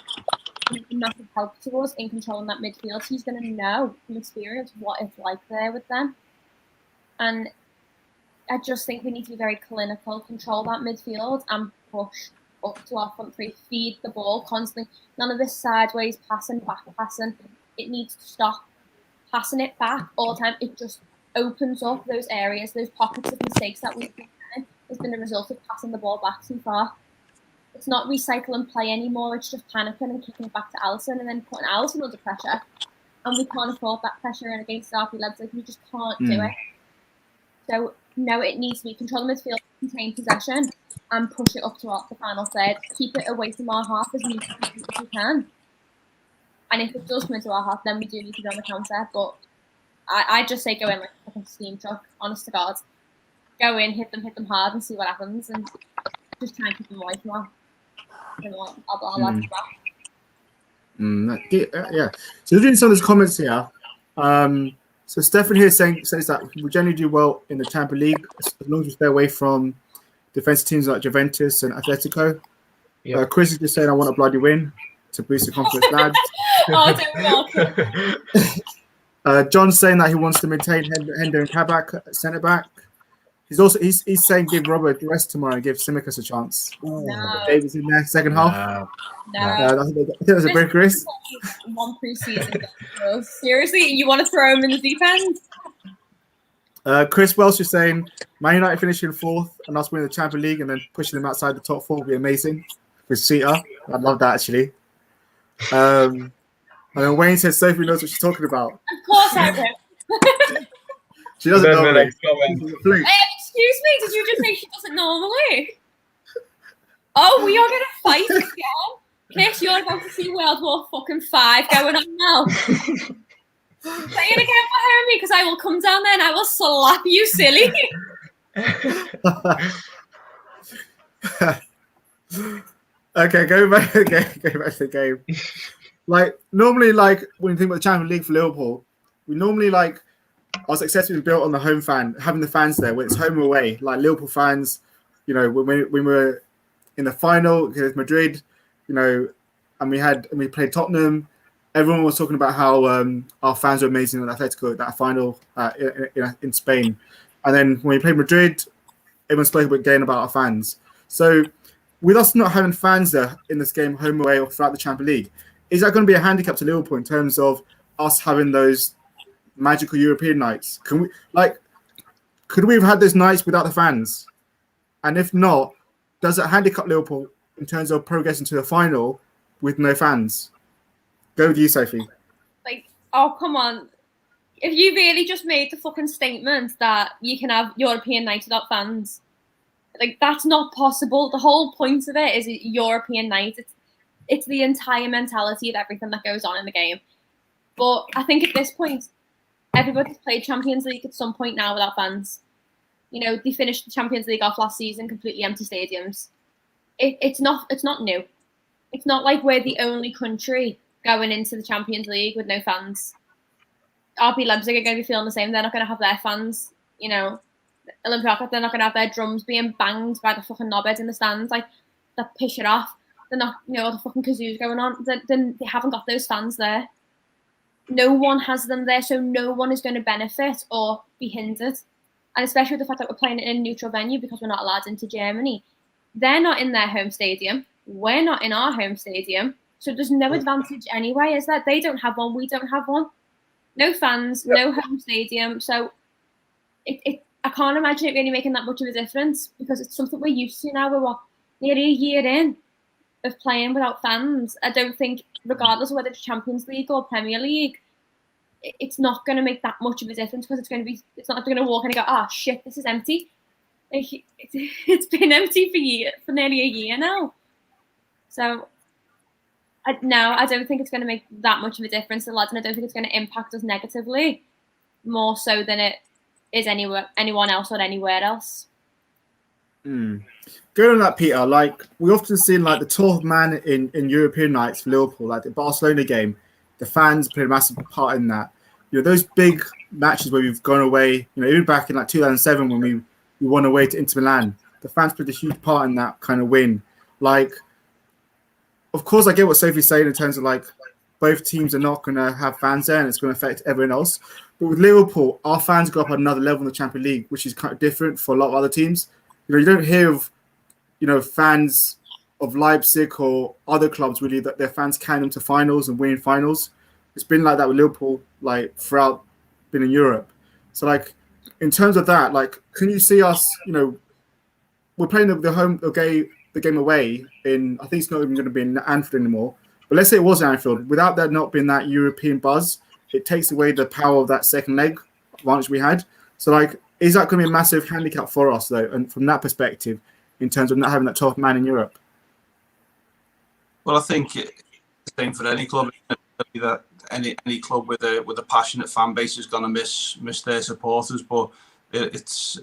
Speaker 3: help to us in controlling that midfield. He's going to know from experience what it's like there with them, and I just think we need to be very clinical, control that midfield, and push up to our front three, feed the ball constantly. None of this sideways passing, back passing. It needs to stop. Passing it back all the time, it just opens up those areas, those pockets of mistakes that we've been in. Has been a result of passing the ball back too far. It's not recycle and play anymore. It's just panicking and kicking it back to Alisson and then putting Alisson under pressure. And we can't afford that pressure in against RB Leipzig. We just can't do it. So, no, it needs to be control the midfield, contain possession, and push it up to the final third. Keep it away from our half as much as we can. And if it does come into our half, then we do need to be on the counter. But I just say go in like a steam truck, honest to God. Go in, hit them hard, and see what happens, and just try and keep them away from our lads back.
Speaker 1: Yeah. So doing some of those comments here. So Stefan here says that we generally do well in the Champions League as long as we stay away from defensive teams like Juventus and Atletico.
Speaker 2: Yeah.
Speaker 1: Chris is just saying, I want a bloody win to boost the confidence, lads.
Speaker 3: Oh, don't welcome.
Speaker 1: John's saying that he wants to maintain Hendo and Kabak at centre back. He's saying give Robert the rest tomorrow and give Simicas a chance.
Speaker 3: No.
Speaker 1: Davis in there, second half.
Speaker 3: No.
Speaker 1: I think that's a big risk.
Speaker 3: One preseason. So seriously, you want to throw him in the deep end?
Speaker 1: Chris Welsh is saying Man United finishing 4th and us winning the Champions League and then pushing them outside the top 4 would be amazing. With Sita. I'd love that actually. And then Wayne says Sophie knows what she's talking about.
Speaker 3: Of course I do.
Speaker 1: She doesn't know.
Speaker 3: Excuse me, did you just say she doesn't normally? Oh, we are gonna fight again. Chris, you're about to see World War fucking 5 going on now. Say it again for her and me, because I will come down there and I will slap you silly.
Speaker 1: Okay, go back to the game. Like normally, like when you think about the Champions League for Liverpool, we normally like our success has been built on the home fan, having the fans there, whether it's home or away. Like Liverpool fans, you know, when we were in the final against Madrid, you know, and we played Tottenham. Everyone was talking about how our fans were amazing at Atletico at that final in Spain. And then when we played Madrid, everyone spoke again about our fans. So with us not having fans there in this game, home away or throughout the Champions League, is that going to be a handicap to Liverpool in terms of us having those magical European nights? Could we have had those nights without the fans? And if not, does it handicap Liverpool in terms of progressing to the final with no fans? Go with you, Sophie.
Speaker 3: Like, oh, come on. If you really just made the fucking statement that you can have European nights without fans, like, that's not possible. The whole point of it is a European night. It's the entire mentality of everything that goes on in the game. But I think at this point, everybody's played Champions League at some point now without fans. You know, they finished the Champions League off last season, completely empty stadiums. It's not new. It's not like we're the only country going into the Champions League with no fans. RB Leipzig are going to be feeling the same. They're not going to have their fans, you know. Olympiacos, they're not going to have their drums being banged by the fucking knobheads in the stands. Like, that piss it off. They're not, you know, all the fucking kazoos going on. They haven't got those fans there. No one has them there, so no one is going to benefit or be hindered. And especially with the fact that we're playing it in a neutral venue because we're not allowed into Germany. They're not in their home stadium. We're not in our home stadium. So there's no advantage anyway, is that they don't have one, we don't have one. No fans, no home stadium. So I can't imagine it really making that much of a difference because it's something we're used to now. We're nearly a year in of playing without fans. I don't think, regardless of whether it's Champions League or Premier League, it's not going to make that much of a difference because it's not going to walk in and go, oh shit, this is empty. It's been empty for nearly a year now. So I don't think it's going to make that much of a difference to the lads, and I don't think it's going to impact us negatively more so than it is anyone else or anywhere else.
Speaker 1: Going on that, Peter, like we often see like the 12th man in European nights for Liverpool, like the Barcelona game, the fans played a massive part in that. You know, those big matches where we've gone away, you know, even back in like 2007 when we won away to Inter Milan, the fans played a huge part in that kind of win. Like, of course, I get what Sophie's saying in terms of like both teams are not going to have fans there and it's going to affect everyone else. But with Liverpool, our fans go up at another level in the Champions League, which is kind of different for a lot of other teams. You know, you don't hear of, you know, fans of Leipzig or other clubs really that their fans carry them to finals and winning finals. It's been like that with Liverpool, like throughout being in Europe. So like in terms of that, like can you see us, you know, we're playing the game away in, I think it's not even going to be in Anfield anymore. But let's say it was Anfield. Without that not being that European buzz, it takes away the power of that second leg advantage we had. So like, is that going to be a massive handicap for us though? And from that perspective, in terms of not having that 12th man in Europe?
Speaker 4: Well, I think it's the same for any club. That any club with a passionate fan base is going to miss their supporters. But it's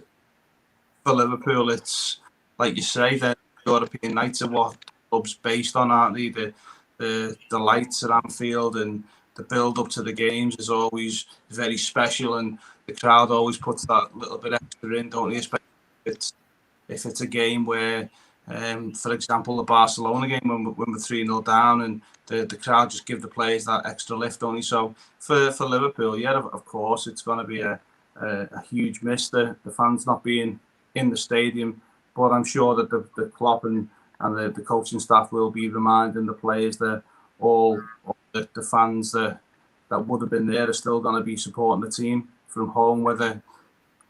Speaker 4: for Liverpool. It's like you say, the European nights are what the club's based on, aren't they? The lights at Anfield and the build up to the games is always very special, and the crowd always puts that little bit extra in, don't they? Especially if it's a game where, for example, the Barcelona game when we're 3-0 down and the crowd just give the players that extra lift only. So for Liverpool, yeah, of course, it's going to be a huge miss, the fans not being in the stadium. But I'm sure that the Klopp and the coaching staff will be reminding the players that all the fans that would have been there are still going to be supporting the team from home, whether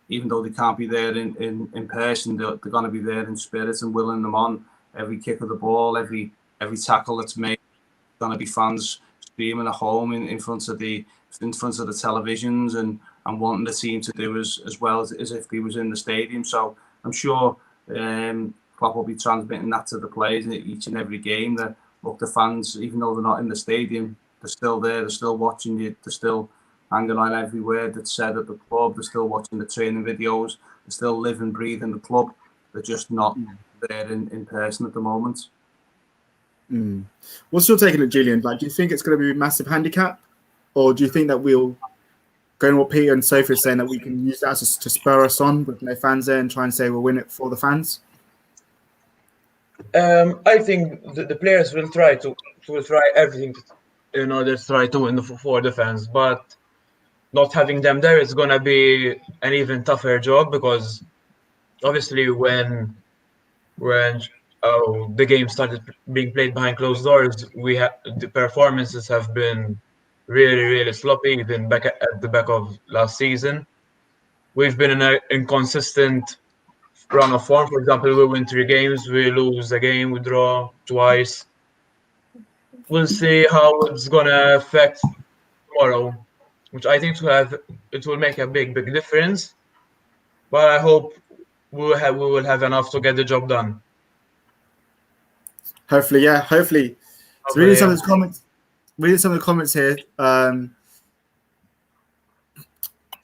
Speaker 4: even though they can't be there in person, they're going to be there in spirit and willing them on. Every kick of the ball, every tackle that's made, going to be fans screaming at home in front of the televisions and wanting the team to do as well as if they was in the stadium. So I'm sure Klopp will be transmitting that to the players in each and every game. That look, the fans, even though they're not in the stadium, they're still there. They're still watching you. They're still hanging on every word that's said at the club. They're still watching the training videos. They still live and breathe in the club. They're just not there in person at the moment.
Speaker 1: What's your take on it, Julian? Like, do you think it's going to be a massive handicap, or do you think that we'll go on what Peter and Sophie are saying, that we can use that to spur us on with no fans there and try and say we'll win it for the fans?
Speaker 2: I think the players will try everything in order to try to win for the fans, but not having them there is going to be an even tougher job, because obviously when the game started being played behind closed doors, the performances have been really, really sloppy, even at the back of last season. We've been in an inconsistent run of form. For example, we win 3 games, we lose a game, we draw twice. We'll see how it's gonna affect tomorrow, which I think it will make a big difference. But I hope we will have enough to get the job done.
Speaker 1: Hopefully, yeah. Hopefully. So reading some of the comments. Reading some of the comments here.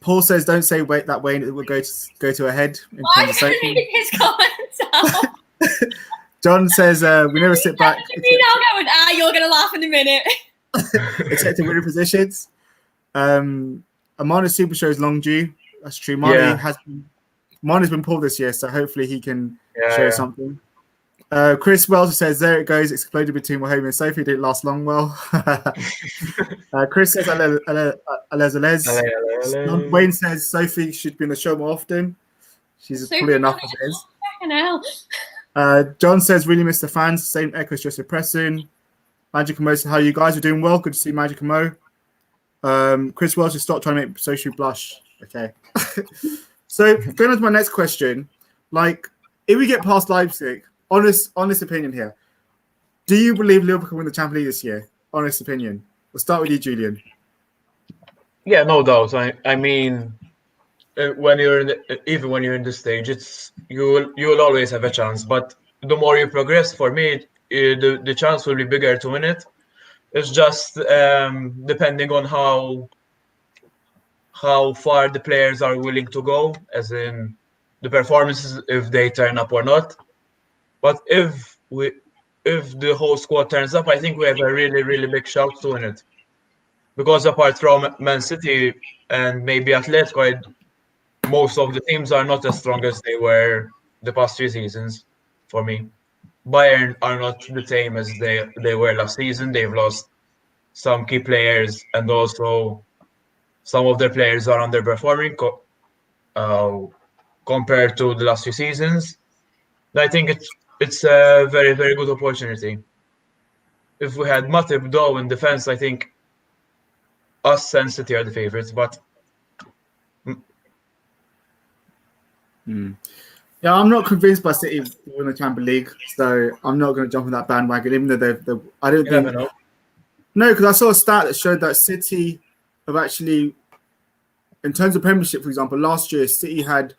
Speaker 1: Paul says, "Don't say wait that way, and it will go to a head."
Speaker 3: Why are you reading his comments out?
Speaker 1: John says, "We never sit back."
Speaker 3: Me now going, you're gonna laugh in a minute.
Speaker 1: Except in winning positions. Amanda Super Show's long due. That's true. Marnie's been pulled this year, so hopefully he can show something. Chris Wells says, "There it goes, exploded between Wahome and Sophie. Didn't last long well." Chris says, "Alez." Wayne says, "Sophie should be in the show more often. She's probably enough as it is." John says, "Really miss the fans. Same echoes, just depressing." Magic and Mo said, "How you guys are doing well. Good to see Magic and Mo." Chris Wells, just stop trying to make Sophie blush. Okay. So going on to my next question, like, if we get past Leipzig, honest opinion here, do you believe Liverpool can win the Champions League this year? Honest opinion. We'll start with you, Julian.
Speaker 2: Yeah, no doubt. I mean, when you're in this stage, you will always have a chance. But the more you progress, for me, the chance will be bigger to win it. It's just depending on how far the players are willing to go, as in the performances, if they turn up or not. But if the whole squad turns up, I think we have a really, really big shout to win it. Because apart from Man City and maybe Atletico, most of the teams are not as strong as they were the past 3 seasons for me. Bayern are not the same as they were last season. They've lost some key players, and also some of their players are underperforming compared to the last 2 seasons. I think it's a very, very good opportunity. If we had Matip, though, in defense, I think us and City are the favorites, but
Speaker 1: yeah, I'm not convinced by City winning the Champions League, so I'm not going to jump on that bandwagon, even though I don't think. Never know. No, because I saw a stat that showed that City have actually, in terms of Premiership, for example, last year City had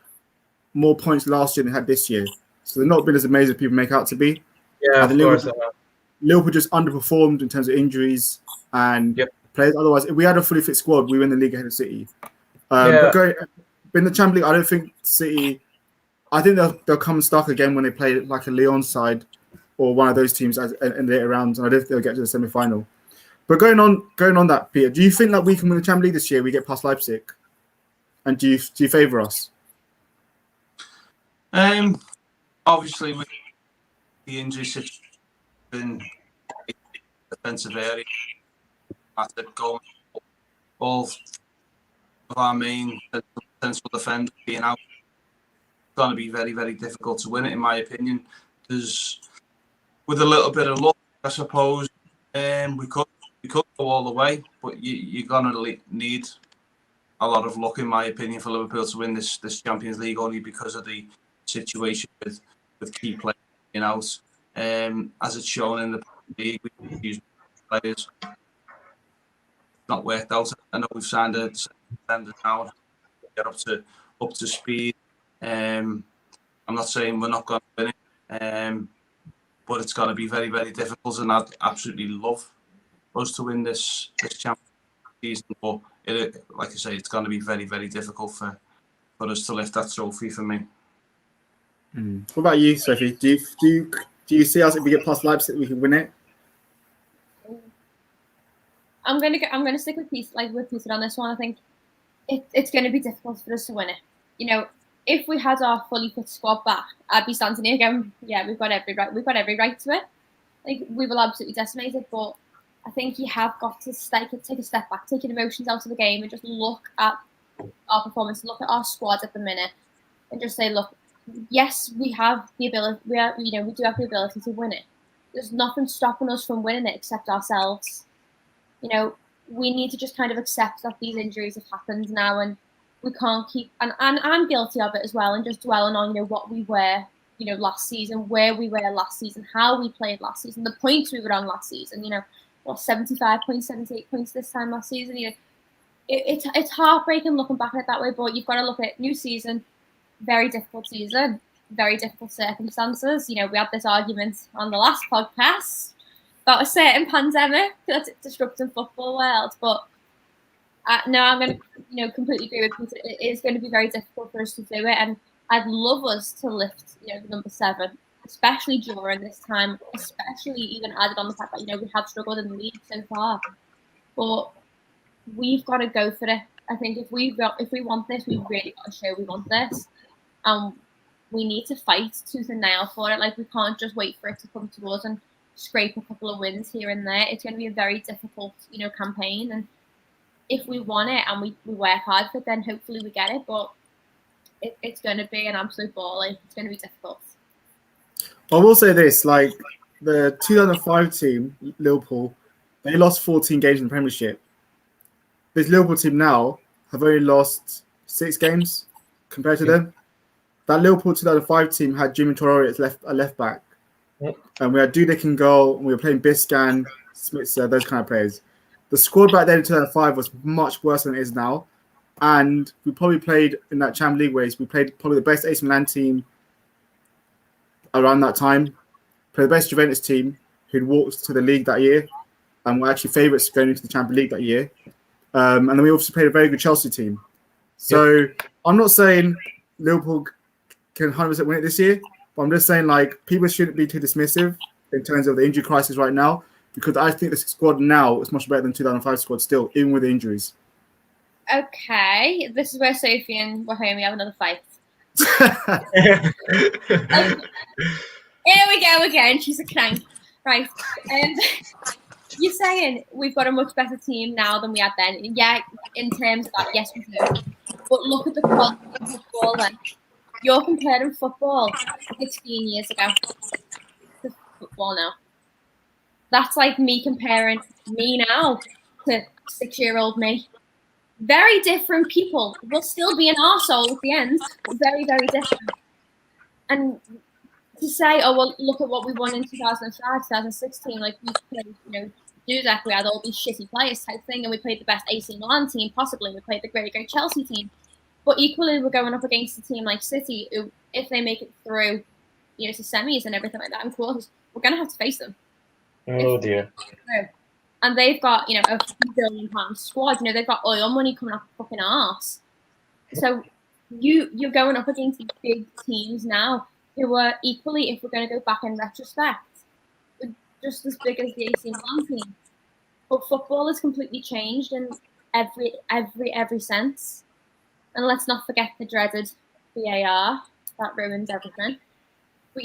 Speaker 1: more points last year than they had this year, so they're not been as amazing as people make out to be.
Speaker 2: Yeah, of course.
Speaker 1: Liverpool just underperformed in terms of injuries and players. Otherwise, if we had a fully fit squad, we win the league ahead of City. But in the Champions League, I don't think City. I think they'll come stuck again when they play like a Lyon side or one of those teams in the later rounds, and I don't think they'll get to the semi-final. But going on that, Peter, do you think that we can win the Champions League this year? We get past Leipzig, and do you favour us?
Speaker 4: obviously with the injury situation in the defensive area, after going all of our main central defenders being out, it's going to be very, very difficult to win it, in my opinion. There's, with a little bit of luck, I suppose, we could go all the way, but you're going to need a lot of luck, in my opinion, for Liverpool to win this Champions League, only because of the situation with key players being out. As it's shown in the league, we've used players. Not worked out. I know we've signed a defender now to get up to speed. I'm not saying we're not going to win it, but it's going to be very, very difficult, and I'd absolutely love us to win this Champions League season. But like I say, it's going to be very, very difficult for us to lift that trophy for me.
Speaker 1: What about you, Sophie? Do you see us, if we get past Leipzig, we can win it?
Speaker 3: I'm gonna stick with Peter on this one. I think it's going to be difficult for us to win it. You know, if we had our fully fit squad back, I'd be standing here going, "Yeah, we've got every right to it." Like, we will absolutely decimate it, but I think you have got to take a step back, take your emotions out of the game, and just look at our performance, look at our squad at the minute, and just say, "Look, yes, we have the ability. We do have the ability to win it. There's nothing stopping us from winning it except ourselves." You know, we need to just kind of accept that these injuries have happened now, and we can't keep, and I'm guilty of it as well, and just dwelling on, what we were, last season, where we were last season, how we played last season, the points we were on last season, 75 points, 78 points this time last season. It's heartbreaking looking back at it that way, but you've got to look at new season, very difficult season, very difficult circumstances. We had this argument on the last podcast about a certain pandemic that's disrupting football world, but no, I'm going to completely agree with you. It is going to be very difficult for us to do it, and I'd love us to lift the number 7, especially during this time, especially even added on the fact that we have struggled in the league so far. But we've got to go for it. I think if we want this, we've really got to show we want this, and we need to fight tooth and nail for it. Like, we can't just wait for it to come to us and scrape a couple of wins here and there. It's going to be a very difficult, campaign, and if we want it and we work hard for it, then hopefully we get it. But it's going to be an absolute ball. It's going to be difficult.
Speaker 1: I will say this: like, the 2005 team, Liverpool, they lost 14 games in the Premiership. This Liverpool team now have only lost 6 games compared to them. That Liverpool 2005 team had Jimmy Traore as a left back. And we had Dudek in goal, and we were playing Biscan, Smitzer, those kind of players. The squad back then in 2005 was much worse than it is now. And we probably played in that Champions League race. We played probably the best AC Milan team around that time. Played the best Juventus team who'd walked to the league that year. And were actually favourites going into the Champions League that year. And then we also played a very good Chelsea team. So I'm not saying Liverpool can 100% win it this year. But I'm just saying, like, people shouldn't be too dismissive in terms of the injury crisis right now, because I think the squad now is much better than 2005 squad still, even with the injuries.
Speaker 3: Okay, this is where Sophie and Wahome have another fight. Here we go again. She's a crank. Right. You're saying we've got a much better team now than we had then. Yeah, in terms of that, yes, we do. But look at the quality of football then. You're comparing football 15 years ago to football now. That's like me comparing me now to 6-year-old me. Very different people. We'll still be an arsehole at the end, but very, very different. And to say, oh, well, look at what we won in 2005, 2016, like we played, Dudek, we had all these shitty players type thing, and we played the best AC Milan team possibly, we played the great Chelsea team. But equally, we're going up against a team like City, who, if they make it through, to semis and everything like that and quarters, we're going to have to face them.
Speaker 5: Oh, dear.
Speaker 3: And they've got, a £50 billion squad. They've got oil money coming off the fucking arse. So you're going up against these big teams now who are equally, if we're going to go back in retrospect, just as big as the AC Milan team. But football has completely changed in every sense. And let's not forget the dreaded VAR. That ruins everything. But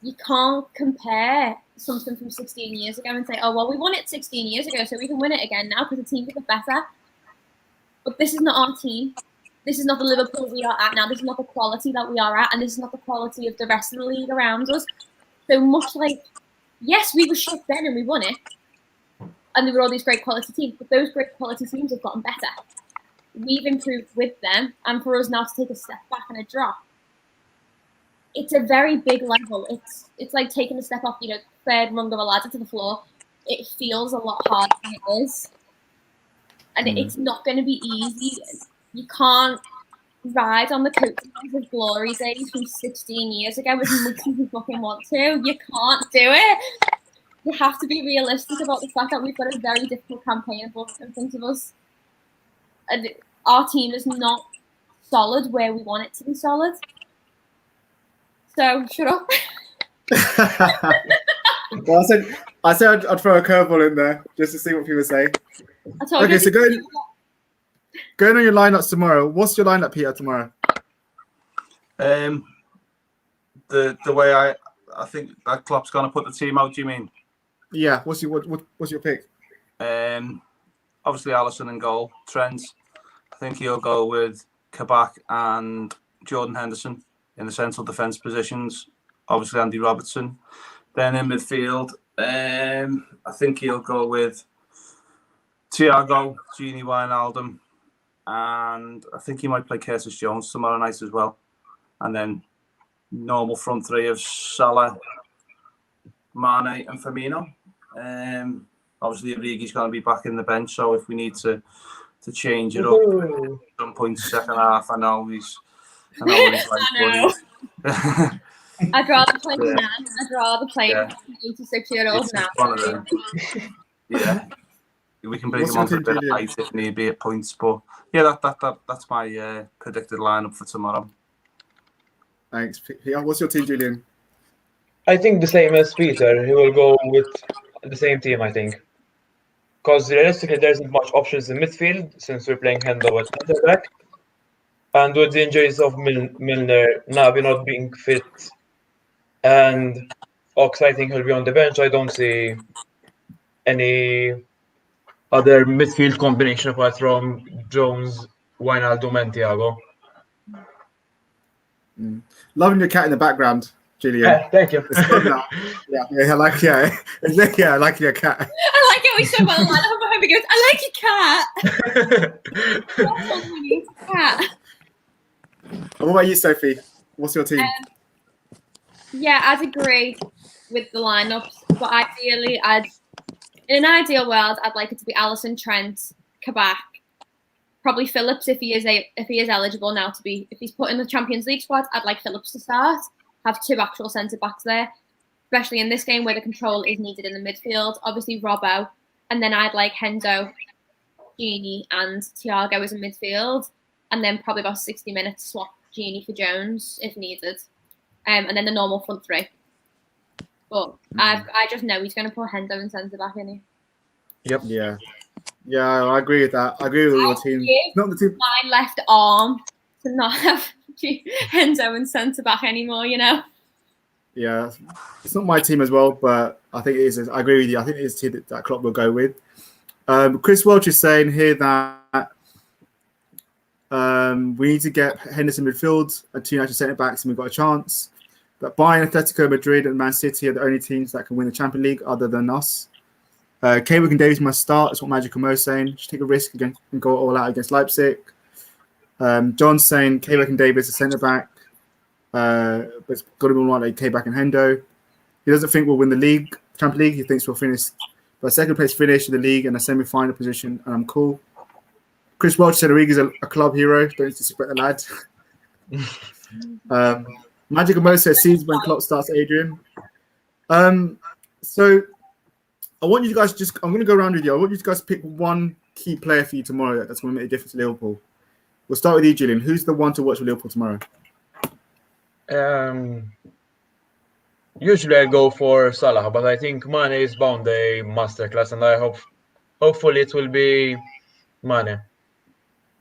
Speaker 3: you can't compare something from 16 years ago and say, oh, well, we won it 16 years ago, so we can win it again now because the team got better. But this is not our team. This is not the Liverpool we are at now. This is not the quality that we are at, and this is not the quality of the rest of the league around us. So much like, yes, we were shit then and we won it, and there were all these great quality teams, but those great quality teams have gotten better. We've improved with them, and for us now to take a step back and a drop, it's a very big level. It's like taking a step off, third rung of a ladder to the floor. It feels a lot harder than it is. And it's not going to be easy. You can't ride on the coattails of glory days from 16 years ago as much as you fucking want to. You can't do it. You have to be realistic about the fact that we've got a very difficult campaign in front of us. And our team is not solid where we want it to be solid. So, shut up.
Speaker 1: Well, I said I'd throw a curveball in there just to see what people say. Okay, so going on your lineups tomorrow. What's your lineup, Peter, tomorrow?
Speaker 4: The way I think that Klopp's going to put the team out. Do you mean?
Speaker 1: Yeah. What's your pick?
Speaker 4: Obviously Alisson in goal. Trent. I think he'll go with Kabak and Jordan Henderson in the central defence positions. Obviously Andy Robertson. Then in midfield, I think he'll go with Thiago, Gini Wijnaldum, and I think he might play Curtis Jones tomorrow night as well. And then normal front three of Salah, Mane and Firmino. Obviously Origi's going to be back in the bench, so if we need to change it up at some point second half, I know he's like
Speaker 3: I'd rather play Nan. I'd rather play 86-year-old now.
Speaker 4: Yeah. We can bring him on for a bit of height if need be at points, but yeah, that's my predicted lineup for tomorrow.
Speaker 1: Thanks. Yeah, what's your team, Julian?
Speaker 2: I think the same as Peter. He will go with the same team, I think. Because realistically, there isn't much options in midfield since we're playing Hendo at center back. And with the injuries of Milner, Naby not being fit, and Ox, I think he'll be on the bench. I don't see any other midfield combination apart from Jones, Wijnaldum, and Thiago.
Speaker 1: Loving your cat in the background, Julian.
Speaker 2: Yeah, thank you.
Speaker 1: I like your cat.
Speaker 3: I like it when someone like home and goes, I like your cat. That's all we need, cat.
Speaker 1: What about you, Sophie? What's your team?
Speaker 3: Yeah, I'd agree with the lineups, but ideally, in an ideal world, I'd like it to be Alisson, Trent, Kabak, probably Phillips if he is eligible now to be. If he's put in the Champions League squad, I'd like Phillips to start. Have two actual centre backs there, especially in this game where the control is needed in the midfield. Obviously, Robbo, and then I'd like Hendo, Gini, and Thiago as a midfield, and then probably about 60 minutes swap Gini for Jones if needed, and then the normal front three. But I just know he's going to put Hendo in centre back, isn't he?
Speaker 1: Yep. Yeah, I agree with that. I agree with your team. Not the team.
Speaker 3: My left arm to not have Hendo in centre back anymore.
Speaker 1: Yeah, it's not my team as well, but I think it is. I agree with you. I think it is the team that Klopp will go with. Chris Welch is saying here that we need to get Henderson midfield and two natural centre backs, and we've got a chance. That Bayern, Atletico Madrid, and Man City are the only teams that can win the Champions League other than us. K-Wick and Davies must start. That's what Magical Mo's saying. Should take a risk again and go all out against Leipzig. John's saying K-Wick and Davies are centre back, but it's got to be more like K-Back and Hendo. He doesn't think we'll win the league, Champions League. He thinks we'll finish, but second place finish in the league and a semi-final position, and I'm cool. Chris Welch said Origi's a club hero. Don't disrespect the lad. Magical Mo says sees when Klopp starts Adrian. So I want you guys I'm going to go around with you. I want you guys to pick one key player for you tomorrow that's going to make a difference to Liverpool. We'll start with you, Julian. Who's the one to watch for Liverpool tomorrow?
Speaker 2: Usually I go for Salah, but I think Mane is bound a masterclass, and I hopefully it will be Mane.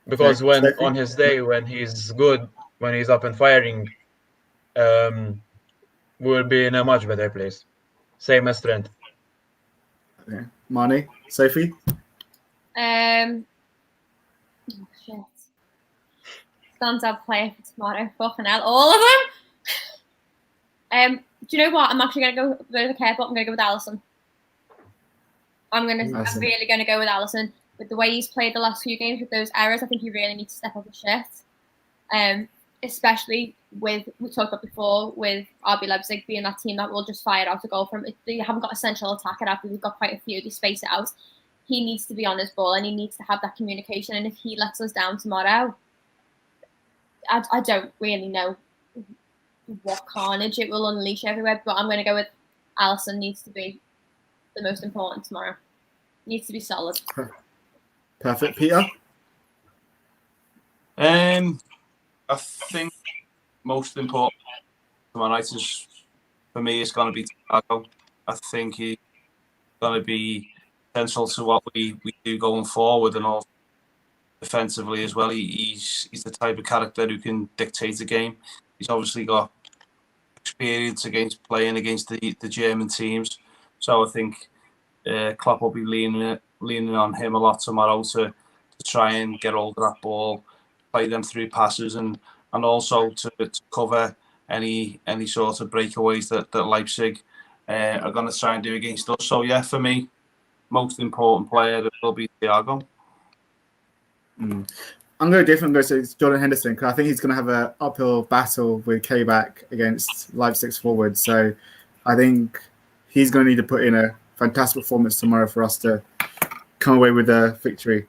Speaker 2: Because on his day, when he's good, when he's up and firing, we'll be in a much better place. Same as Trent.
Speaker 1: Okay. Marnie, Sophie?
Speaker 3: Oh, shit. Standout player for tomorrow. Fucking hell. All of them? Do you know what? I'm actually going to go with the care, but I'm going to go with Alisson. I'm really going to go with Alisson. With the way he's played the last few games with those errors, I think he really needs to step up his shit. Especially we talked about before, with RB Leipzig being that team that will just fire out a goal from it. They haven't got a central attacker out, but we've got quite a few. They space it out. He needs to be on his ball and he needs to have that communication. And if he lets us down tomorrow, I don't really know what carnage it will unleash everywhere, but I'm going to go with Alisson. Needs to be the most important tomorrow. Needs to be solid.
Speaker 1: Perfect. Peter?
Speaker 4: I think most important tomorrow night is, for me, is going to be Thiago. I think he's going to be essential to what we do going forward, and also defensively as well. He's the type of character who can dictate the game. He's obviously got experience playing against the German teams, so I think Klopp will be leaning on him a lot tomorrow to try and get hold of that ball, play them through passes, and also to cover any sort of breakaways that Leipzig are going to try and do against us. So yeah, for me, most important player will be Thiago.
Speaker 1: I'm going to different. I'm going to say Jordan Henderson, because I think he's going to have an uphill battle with K-back against Leipzig's forward. So I think he's going to need to put in a fantastic performance tomorrow for us to come away with a victory.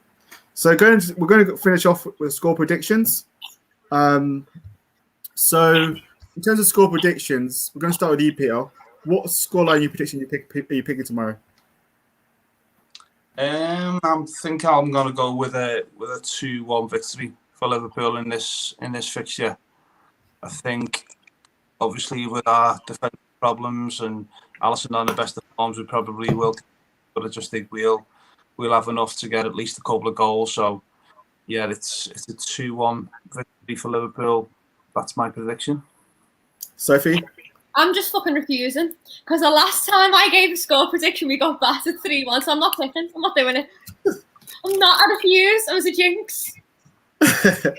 Speaker 1: So we're going to finish off with score predictions. So in terms of score predictions, we're going to start with you, Peter. What scoreline are you picking tomorrow?
Speaker 4: I think I'm going to go with a 2-1 victory for Liverpool in this fixture. I think, obviously, with our defensive problems and Alisson on the best of forms, we probably will. But I just think we'll have enough to get at least a couple of goals. So, yeah, it's a 2-1 victory for Liverpool. That's my prediction.
Speaker 1: Sophie?
Speaker 3: I'm just fucking refusing, because the last time I gave a score prediction, we got battered 3-1, so I'm not clicking. I'm not doing it. I'm not. I refuse. I was a jinx. I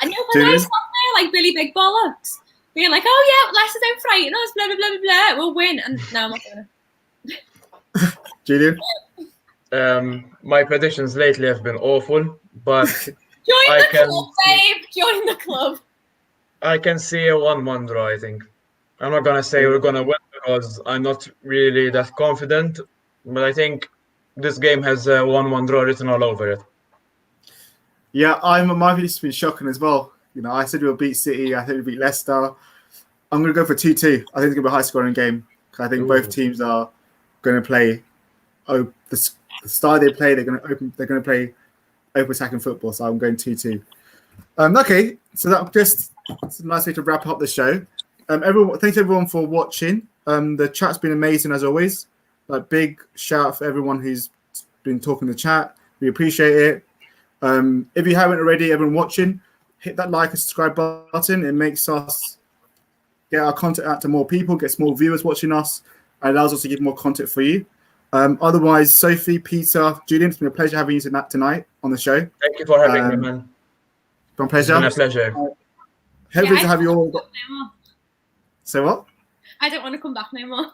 Speaker 3: know when I sat there like Billy Big Bollocks, being like, oh yeah, Leicester don't frighten us, blah, blah, blah, blah, blah, we'll win. And no, I'm not doing it.
Speaker 1: Julian?
Speaker 2: My predictions lately have been awful, but
Speaker 3: Join the club, babe. Join the club.
Speaker 2: I can see a 1-1 draw, I think. I'm not going to say we're going to win because I'm not really that confident, but I think this game has a 1-1 draw written all over it.
Speaker 1: Yeah, my views have been shocking as well. You know, I said we'll beat City. I think we'll beat Leicester. I'm going to go for 2-2. I think it's going to be a high-scoring game. I think both teams are going to play the style they play. They're going to play open attacking football. So I'm going 2-2. Okay, so that's a nice way to wrap up the show. Thanks everyone for watching. The chat's been amazing as always. Big shout out for everyone who's been talking in the chat. We appreciate it. If you haven't already, everyone watching, hit that like and subscribe button. It makes us get our content out to more people, gets more viewers watching us, and allows us to give more content for you. Otherwise, Sophie, Peter, Julian, it's been a pleasure having you tonight on the show.
Speaker 2: Thank you for having me, man.
Speaker 1: It's been a pleasure.
Speaker 2: It's been a pleasure.
Speaker 1: Hopefully to have you all. Say what?
Speaker 3: I don't want to come back no more.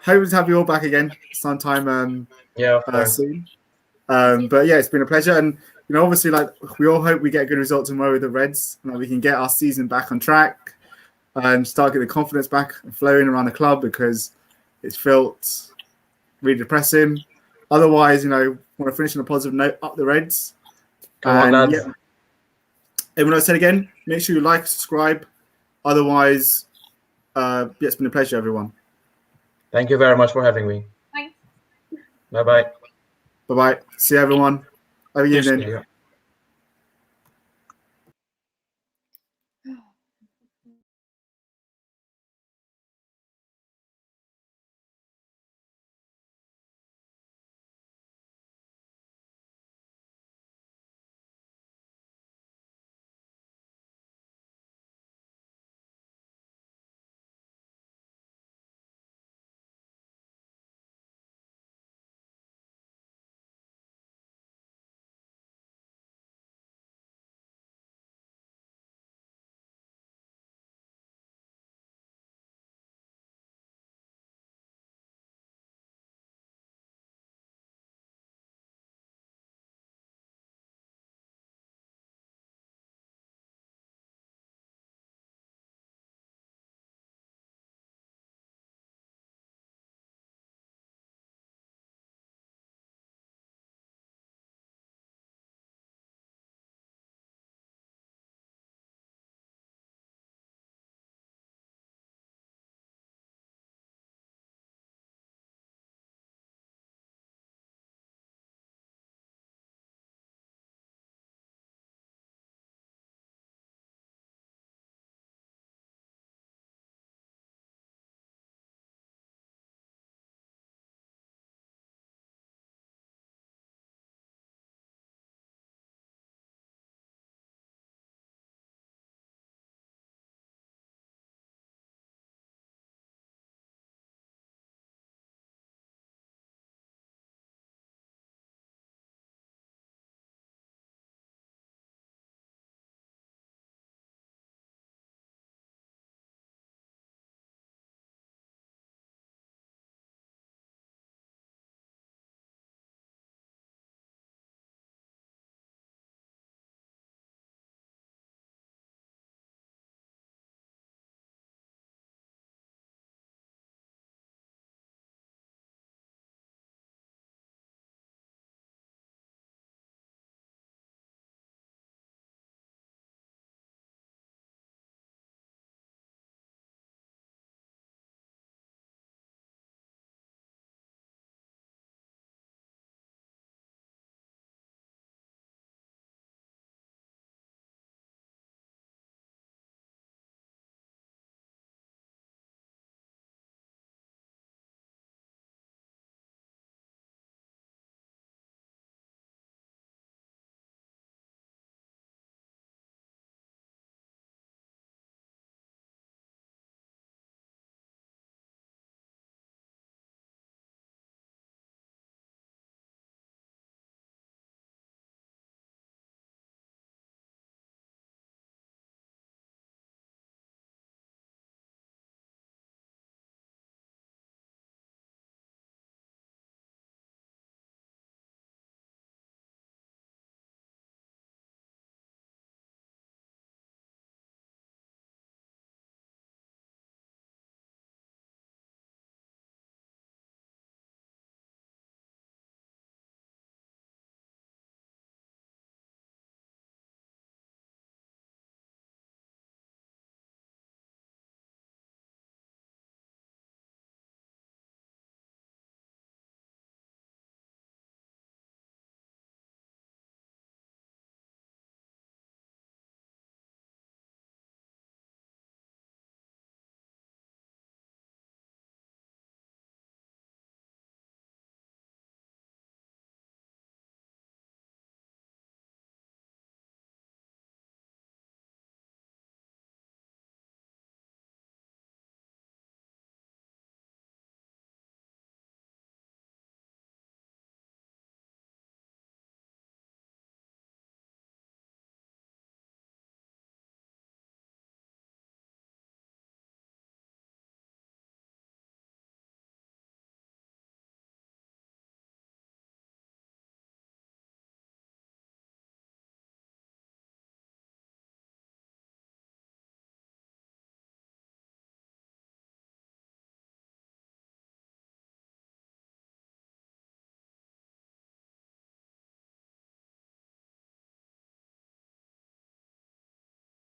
Speaker 1: Hope to have you all back again sometime soon. But yeah, it's been a pleasure. And you know, obviously, we all hope we get a good result tomorrow with the Reds, and we can get our season back on track and start getting the confidence back and flowing around the club, because it's felt really depressing. Otherwise, you know, want to finish on a positive note, up the Reds.
Speaker 2: Come on, lads. Yeah.
Speaker 1: Everyone else said again, make sure you like, subscribe. Otherwise, it's been a pleasure, everyone.
Speaker 2: Thank you very much for having me.
Speaker 3: Thanks.
Speaker 2: Bye-bye.
Speaker 1: Bye-bye. See you, everyone. Have a good evening.